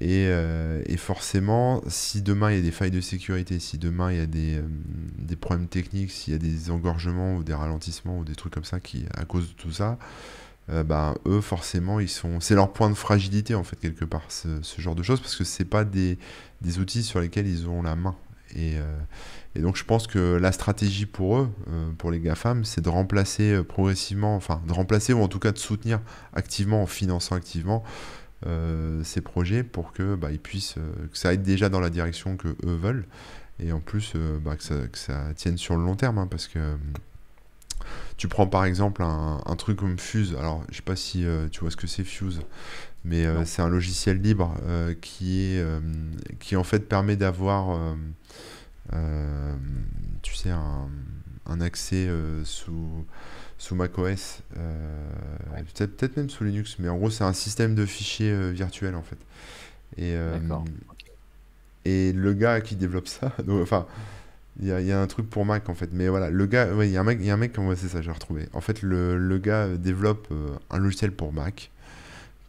Et forcément, si demain il y a des failles de sécurité, si demain il y a des problèmes techniques, s'il y a des engorgements ou des ralentissements ou des trucs comme ça à cause de tout ça, eux forcément c'est leur point de fragilité en fait quelque part ce genre de choses parce que c'est pas des outils sur lesquels ils ont la main. Et donc je pense que la stratégie pour eux, pour les GAFAM, c'est de remplacer progressivement, enfin de remplacer ou en tout cas de soutenir activement en finançant activement ces projets pour que ils puissent que ça aille déjà dans la direction que eux veulent et en plus que ça tienne sur le long terme, hein, parce que tu prends par exemple un truc comme Fuse. Alors je sais pas si tu vois ce que c'est Fuse, mais Non. c'est un logiciel libre qui en fait permet d'avoir euh, tu sais un accès sous macOS, Ouais. peut-être même sous Linux, mais en gros c'est un système de fichiers virtuel en fait. Et, euh, D'accord. Ok. et le gars qui développe ça, donc, enfin, il y a un truc pour Mac en fait, mais voilà, le gars, ouais, il y a un mec, ouais, c'est ça, j'ai retrouvé. En fait, le gars développe un logiciel pour Mac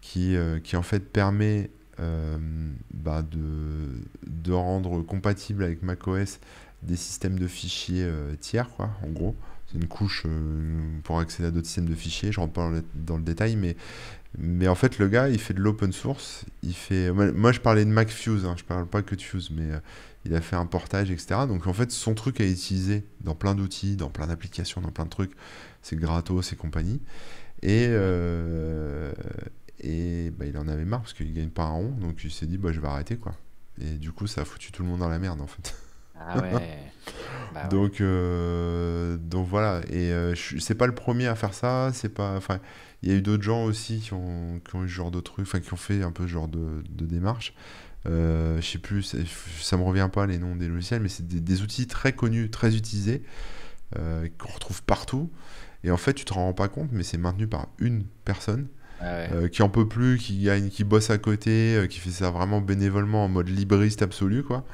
qui en fait permet de rendre compatible avec macOS des systèmes de fichiers tiers, quoi, en gros. C'est une couche pour accéder à d'autres systèmes de fichiers. Je rentre pas dans le détail, mais en fait, le gars, il fait de l'open source. Moi, je parlais de MacFuse, hein, je parle pas que de Fuse, mais il a fait un portage, etc. Donc, en fait, son truc à utiliser dans plein d'outils, dans plein d'applications, dans plein de trucs. C'est gratos et compagnie. Et, Ouais. il en avait marre parce qu'il gagne pas un rond, donc il s'est dit bah je vais arrêter quoi. Et du coup ça a foutu tout le monde dans la merde en fait. Ah ouais. Bah ouais. Donc voilà, et c'est pas le premier à faire ça, c'est pas, enfin, il y a eu d'autres gens aussi qui ont eu ce genre de truc, enfin qui ont fait un peu ce genre de démarche. Je sais plus, ça me revient pas les noms des logiciels, mais c'est des outils très connus, très utilisés, qu'on retrouve partout. Et en fait, tu te rends pas compte, mais c'est maintenu par une personne Ah ouais. qui en peut plus, qui gagne, qui bosse à côté, qui fait ça vraiment bénévolement en mode libriste absolu, quoi.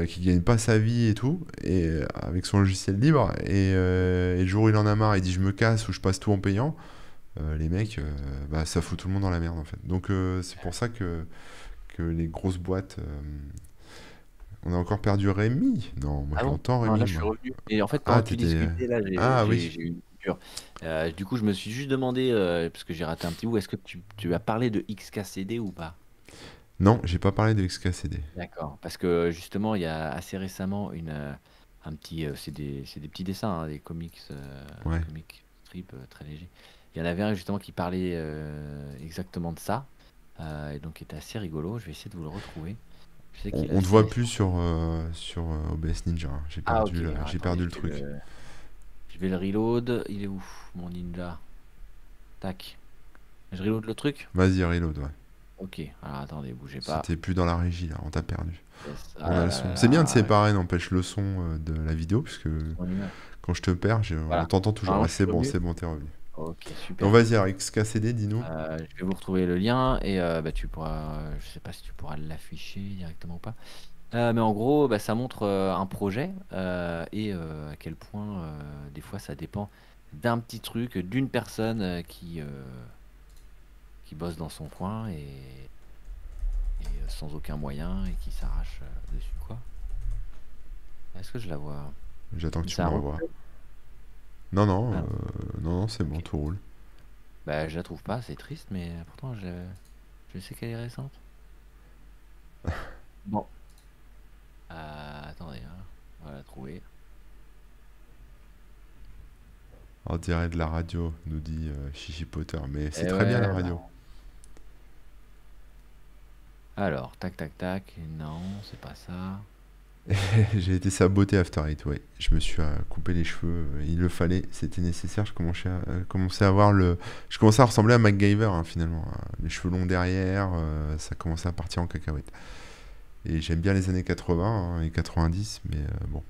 Qui gagne pas sa vie et tout, et avec son logiciel libre, et le jour où il en a marre, il dit je me casse ou je passe tout en payant. Les mecs, bah, ça fout tout le monde dans la merde en fait. Donc c'est pour ça que les grosses boîtes. On a encore perdu Rémi. Non, moi Ah je bon? l'entends Non, là, Rémi, je suis moi. revenu. Et en fait, Ah, pendant que tu t'étais. discutais, là, Ah oui. j'ai eu une coupure. Du coup, je me suis juste demandé, parce que j'ai raté un petit bout, est-ce que tu as parlé de XKCD ou pas? Non, j'ai pas parlé de XKCD. D'accord. Parce que justement, il y a assez récemment un petit, c'est des petits dessins, hein, des Ouais. comic strips très légers. Il y en avait un justement qui parlait exactement de ça, et donc qui était assez rigolo. Je vais essayer de vous le retrouver. Je sais qu'il est On te assez. voit plus sur OBS Ninja, hein. Ah ok. Alors J'ai attendez, perdu le truc. je vais le reload. Il est où, mon ninja? Tac. Je reload le truc? Vas-y, reload, ouais. Ok. Alors attendez, bougez pas. C'était plus dans la régie là, on t'a perdu. Yes. On a Ah le là son. là C'est bien de là. séparer, n'empêche le son de la vidéo, puisque Son image. quand je te perds, on Voilà. t'entend toujours. Normalement, Ah, je suis revenu. c'est bon, t'es revenu. Ok, Donc super. vas-y, alors XKCD, dis-nous. Je vais vous retrouver le lien et bah, tu pourras, je sais pas si tu pourras l'afficher directement ou pas. Mais en gros, bah, ça montre un projet et à quel point des fois ça dépend d'un petit truc, d'une personne qui bosse dans son coin et sans aucun moyen et qui s'arrache dessus quoi. Est-ce que je la vois? J'attends que tu Ça me a l'envoies. refait? Non, Ah non, non, c'est bon, ok. tout roule. Bah je la trouve pas, c'est triste, mais pourtant je sais qu'elle est récente. Bon, attendez, hein, on va la trouver. On dirait de la radio, nous dit Chichi Potter. Mais c'est Eh très bien la ouais, radio. alors, tac, tac, tac. Non, c'est pas ça. J'ai été saboté After Eight, ouais. Je me suis coupé les cheveux. Il le fallait, c'était nécessaire. Commençais à avoir le. Je commençais à ressembler à MacGyver, hein, finalement. Les cheveux longs derrière, ça commençait à partir en cacahuète. Et j'aime bien les années 80 hein, et 90, mais bon.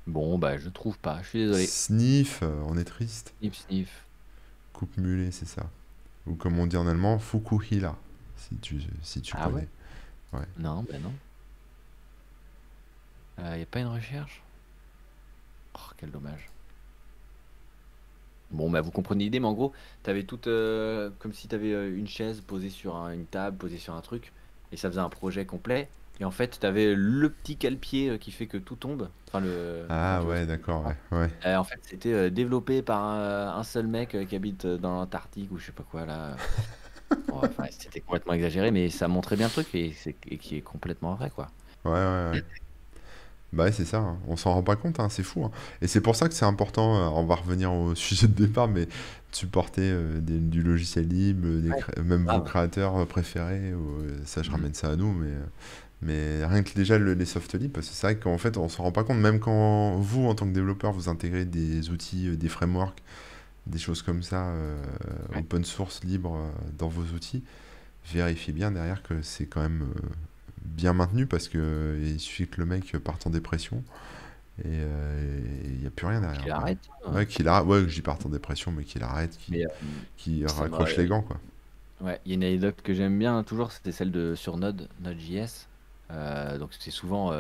Bon, bah, je trouve pas. Je suis désolé. Sniff, on est triste. Sniff, sniff. Coupe mulet, c'est ça. Ou comme on dit en allemand, Fukuhila, si tu Ah ouais? connais. Ouais. Non, bah non. Y a pas une recherche? Oh, quel dommage. Bon, bah, vous comprenez l'idée, mais en gros, t'avais tout comme si t'avais une chaise posée sur une table, posée sur un truc, et ça faisait un projet complet. Et en fait, t'avais le petit cale-pied qui fait que tout tombe. Enfin, enfin, Ah tu vois ce ouais, que je veux d'accord, dire. ouais. Ouais. En fait, c'était développé par un seul mec qui habite dans l'Antarctique ou je sais pas quoi là. Bon, enfin, c'était complètement exagéré, mais ça montrait bien le truc et qui est complètement vrai, quoi. Ouais. Bah ouais, c'est ça, hein. On s'en rend pas compte, hein, c'est fou, hein. Et c'est pour ça que c'est important, on va revenir au sujet de départ, mais de supporter du logiciel libre, Ouais, même vos grave. créateurs préférés, ça je Mhm. ramène ça à nous, mais rien que déjà les soft libres, parce que c'est vrai qu'en fait on s'en rend pas compte, même quand vous en tant que développeur vous intégrez des outils, des frameworks, des choses comme ça, Ouais. open source libre dans vos outils, vérifiez bien derrière que c'est quand même bien maintenu parce que il suffit que le mec parte en dépression et il n'y a plus rien Ou derrière, qu'il quoi. arrête, Ouais, hein. ouais, que j'y parte en dépression, mais qu'il arrête, Mais qu'il ça m'a. raccroche les gants, quoi. Ouais, il y a une anecdote que j'aime bien toujours, c'était celle de sur Node.js. Donc c'est souvent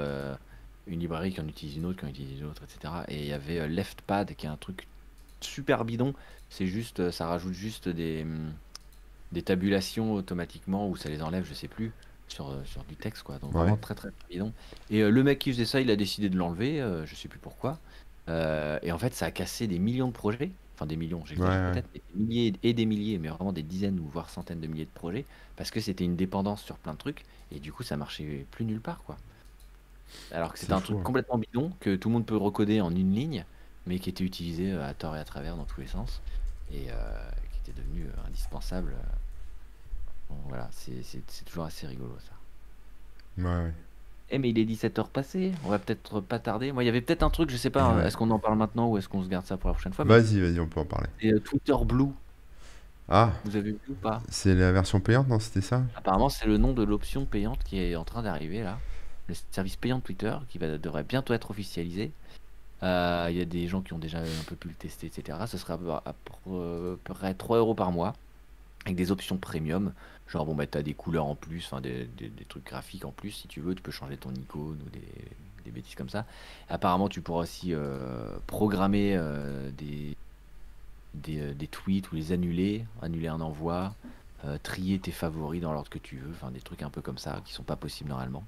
une librairie qui en utilise une autre, qui en utilise une autre, etc. Et il y avait LeftPad qui est un truc super bidon. C'est juste, ça rajoute juste des tabulations automatiquement ou ça les enlève, je sais plus, sur du texte, quoi. Donc vraiment Ouais, très très bidon. Et le mec qui faisait ça, il a décidé de l'enlever, je sais plus pourquoi. Et en fait, ça a cassé des millions de projets. Enfin, des millions, j'exagère ouais. peut-être, mais des milliers et des milliers, mais vraiment des dizaines ou voire centaines de milliers de projets, parce que c'était une dépendance sur plein de trucs, et du coup, ça marchait plus nulle part, quoi. Alors que c'était C'est un fou, truc hein. complètement bidon, que tout le monde peut recoder en une ligne, mais qui était utilisé à tort et à travers dans tous les sens, et qui était devenu indispensable. Bon, voilà, c'est toujours assez rigolo ça. Ouais, ouais. Eh mais il est 17h passé, on va peut-être pas tarder. Moi, il y avait peut-être un truc, je sais pas, Et hein, ouais. est-ce qu'on en parle maintenant ou est-ce qu'on se garde ça pour la prochaine fois, mais Vas-y, vas-y, on peut en parler. c'est Twitter Blue. Ah, Vous avez vu ou pas? c'est la version payante, non? C'était ça? Apparemment, c'est le nom de l'option payante qui est en train d'arriver là. Le service payant de Twitter qui devrait bientôt être officialisé. Il y a des gens qui ont déjà un peu pu le tester, etc. Ce sera peu près 3 euros par mois avec des options premium. Genre, bon, bah, t'as des couleurs en plus, enfin, des trucs graphiques en plus si tu veux. Tu peux changer ton icône ou des bêtises comme ça. Apparemment, tu pourras aussi programmer des tweets ou les annuler un envoi, trier tes favoris dans l'ordre que tu veux, enfin, des trucs un peu comme ça qui sont pas possibles normalement,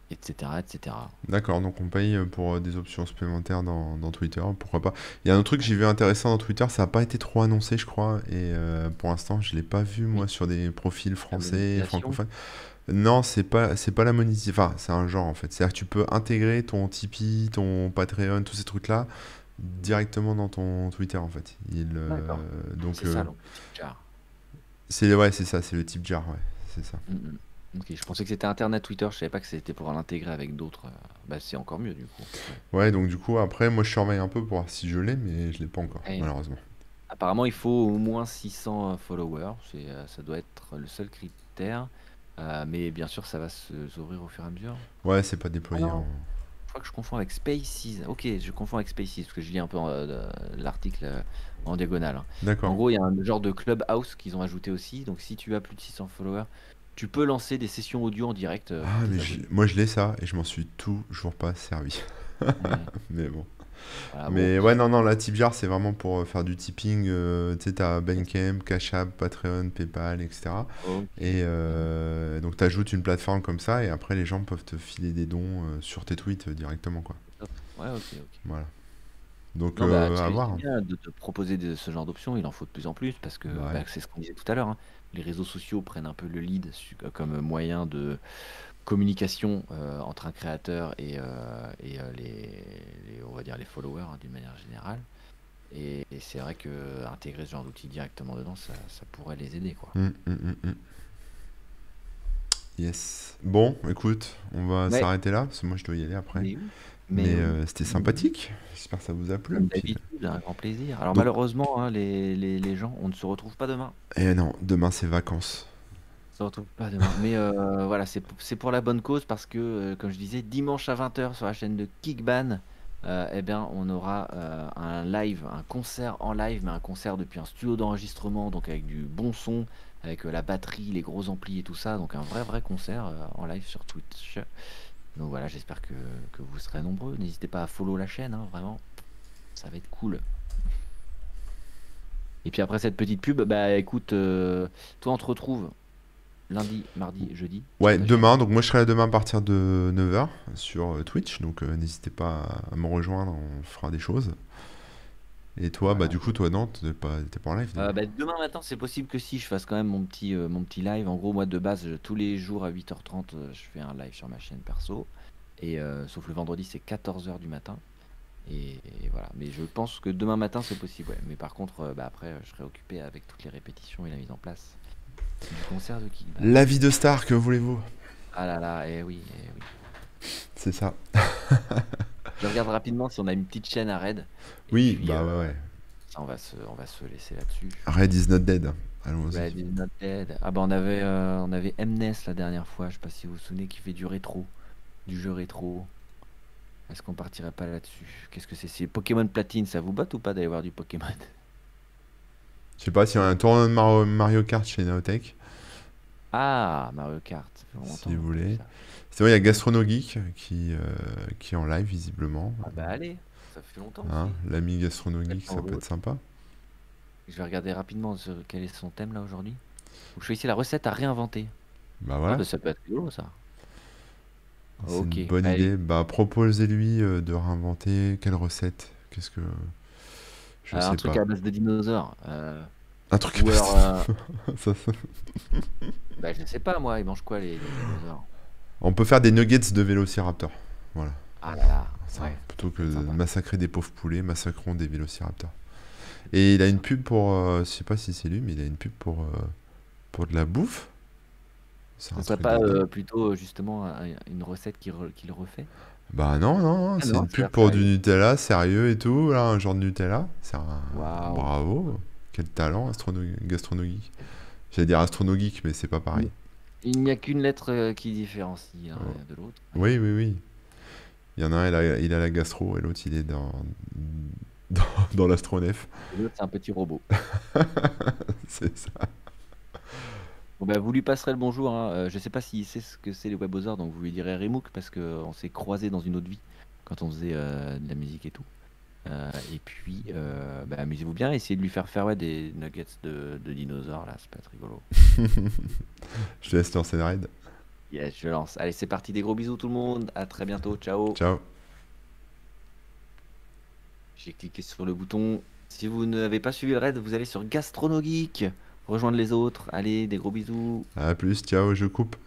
etc., etc. D'accord, donc on paye pour des options supplémentaires dans Twitter, pourquoi pas. Il y a un autre truc que j'ai vu intéressant dans Twitter, ça n'a pas été trop annoncé, je crois, et pour l'instant, je l'ai pas vu, Oui, moi, sur des profils la français, monétisation. francophones. Non, c'est pas la monétisation, enfin, c'est un genre, en fait. C'est-à-dire que tu peux intégrer ton Tipeee, ton Patreon, tous ces trucs-là, directement dans ton Twitter, en fait. D'accord. Donc, C'est ça, donc, le type jar. ouais, c'est ça, c'est le type jar, ouais, c'est ça. Mm. Ok, je pensais que c'était Internet Twitter, je savais pas que c'était pour l'intégrer avec d'autres. Bah, c'est encore mieux du coup. Ouais, donc du coup, après, moi, je surveille un peu pour voir si je l'ai, mais je l'ai pas encore, Et malheureusement. apparemment, il faut au moins 600 followers, ça doit être le seul critère. Mais bien sûr, ça va s'ouvrir au fur et à mesure. Ouais, c'est pas Ah déployé en... non, je crois que je confonds avec Spaces. Ok, je confonds avec Spaces parce que je lis un peu l'article en diagonale, hein. En D'accord. gros, il y a un genre de clubhouse qu'ils ont ajouté aussi. Donc, si tu as plus de 600 followers, tu peux lancer des sessions audio en direct pour Ah, mais tes abonnés. moi, je l'ai ça, et je m'en suis toujours pas servi. Ouais. Mais bon. Voilà, bon. Mais ouais, non, non, la TipJar, c'est vraiment pour faire du tipping. Tu sais, t'as Bandcamp, Cash App, Patreon, PayPal, etc. Ok. Et donc, t'ajoutes une plateforme comme ça, et après, les gens peuvent te filer des dons sur tes tweets directement, quoi. Top. Ouais, ok, ok. Voilà. Donc, Non, bah, à voir, c'est hein. bien de te proposer ce genre d'options, il en faut de plus en plus parce que Bah ouais. bah, c'est ce qu'on disait tout à l'heure, hein. Les réseaux sociaux prennent un peu le lead comme moyen de communication entre un créateur et on va dire les followers, hein, d'une manière générale. Et c'est vrai que intégrer ce genre d'outils directement dedans, ça pourrait les aider, quoi. Hum, hum, hum, hum. Yes. Bon, écoute, on va Ouais, s'arrêter là, parce que moi, je dois y aller après. mais oui, Mais mais oui, c'était mais oui. sympathique. J'espère que ça vous a plu. Comme Puis... d'habitude, un grand plaisir. Alors Donc, malheureusement, hein, les gens, on ne se retrouve pas demain. eh non, demain, c'est vacances. On se retrouve pas demain. Mais voilà, c'est pour la bonne cause parce que, comme je disais, dimanche à 20h sur la chaîne de Kickban, eh bien, on aura un live, un concert en live, mais un concert depuis un studio d'enregistrement, donc avec du bon son, avec la batterie, les gros amplis et tout ça. Donc un vrai concert en live sur Twitch. Donc voilà, j'espère que vous serez nombreux. N'hésitez pas à follow la chaîne, hein, vraiment. Ça va être cool. Et puis après cette petite pub, bah écoute, toi on te retrouve lundi, mardi, jeudi sur Ouais, ta chaîne. demain. Donc, moi, je serai là demain à partir de 9h sur Twitch. Donc, n'hésitez pas à me rejoindre. On fera des choses. Et toi, bah, Voilà. du coup, toi, non, t'es pas en live demain. Bah, demain matin, c'est possible que si je fasse quand même mon petit live. En gros, moi de base, tous les jours à 8h30, je fais un live sur ma chaîne perso. Et sauf le vendredi, c'est 14h du matin. Et voilà. Mais je pense que demain matin, c'est possible, ouais. Mais par contre, bah, après, je serai occupé avec toutes les répétitions et la mise en place du concert de Kickban. La vie de star, que voulez-vous? Ah là là, eh oui, eh oui. C'est ça. Je regarde rapidement si on a une petite chaîne à raid. Et Oui, puis, bah ouais, ouais. ça, on va se laisser là-dessus. Red is not dead. Ouais, Allons-y. Disney Not Dead. Ah bah on avait Mnes la dernière fois, je sais pas si vous vous souvenez, qui fait du rétro, du jeu rétro. Est-ce qu'on partirait pas là-dessus? Qu'est-ce que c'est Pokémon Platine, ça vous botte ou pas d'aller voir du Pokémon? Je sais pas s'il y a un tournoi de Mario Kart chez Naotech, Ah, Mario Kart, ça fait si longtemps vous qu'on a vu voulez. ça. Sinon, il y a Gastronogeek qui est en live, visiblement. Ah bah allez, ça fait longtemps Hein, aussi. l'ami Gastronogeek, Complètement ça peut être vôtre. sympa. Je vais regarder rapidement quel est son thème là aujourd'hui. Je fais ici la recette à réinventer. Bah Ah voilà, bah ça peut être rigolo ça. c'est une Ok, bonne allez. idée. Bah proposez-lui de réinventer quelle recette? Qu'est-ce que... Je Un sais truc pas. à base de dinosaures. Un truc... Ou alors, Ça- bah je sais pas moi, ils mangent quoi les dinosaures? On peut faire des nuggets de Vélociraptor. Voilà. Ah là là, Ça, ouais, plutôt que c'est de sympa. massacrer des pauvres poulets, massacrons des Vélociraptors. Et il a une pub pour... je sais pas si c'est lui, mais il a une pub pour Pour de la bouffe? C'est Ce un serait truc de pas dingue. plutôt justement une recette qu'il refait? Bah non, non, non, Ah c'est non, une ça a pub l'air pour du sérieux. Nutella, sérieux et tout, là, un genre de Nutella. Waouh. Bravo, quel talent gastronomique. J'allais dire astronomique, mais c'est pas pareil. Il il n'y a qu'une lettre qui différencie l'un Oh. de l'autre. Ouais. Oui, oui, oui. Il y en a un, il a la gastro, et l'autre, il est dans, dans l'astronef. Et l'autre, c'est un petit robot. C'est ça. Bon, bah, vous lui passerez le bonjour, hein. Je sais pas s'il sait ce que c'est les webosaures, donc vous lui direz Remouk parce qu'on s'est croisés dans une autre vie quand on faisait de la musique et tout. Et puis, bah, amusez-vous bien, essayez de lui faire faire ouais, des nuggets de dinosaures, là, ça peut être rigolo. Je te laisse lancer le raid. Yes, je lance. Allez, c'est parti, des gros bisous tout le monde, à très bientôt, ciao. Ciao. J'ai cliqué sur le bouton. Si vous n'avez pas suivi le raid, vous allez sur Gastronogeek, rejoindre les autres. Allez, des gros bisous. À plus, ciao, je coupe.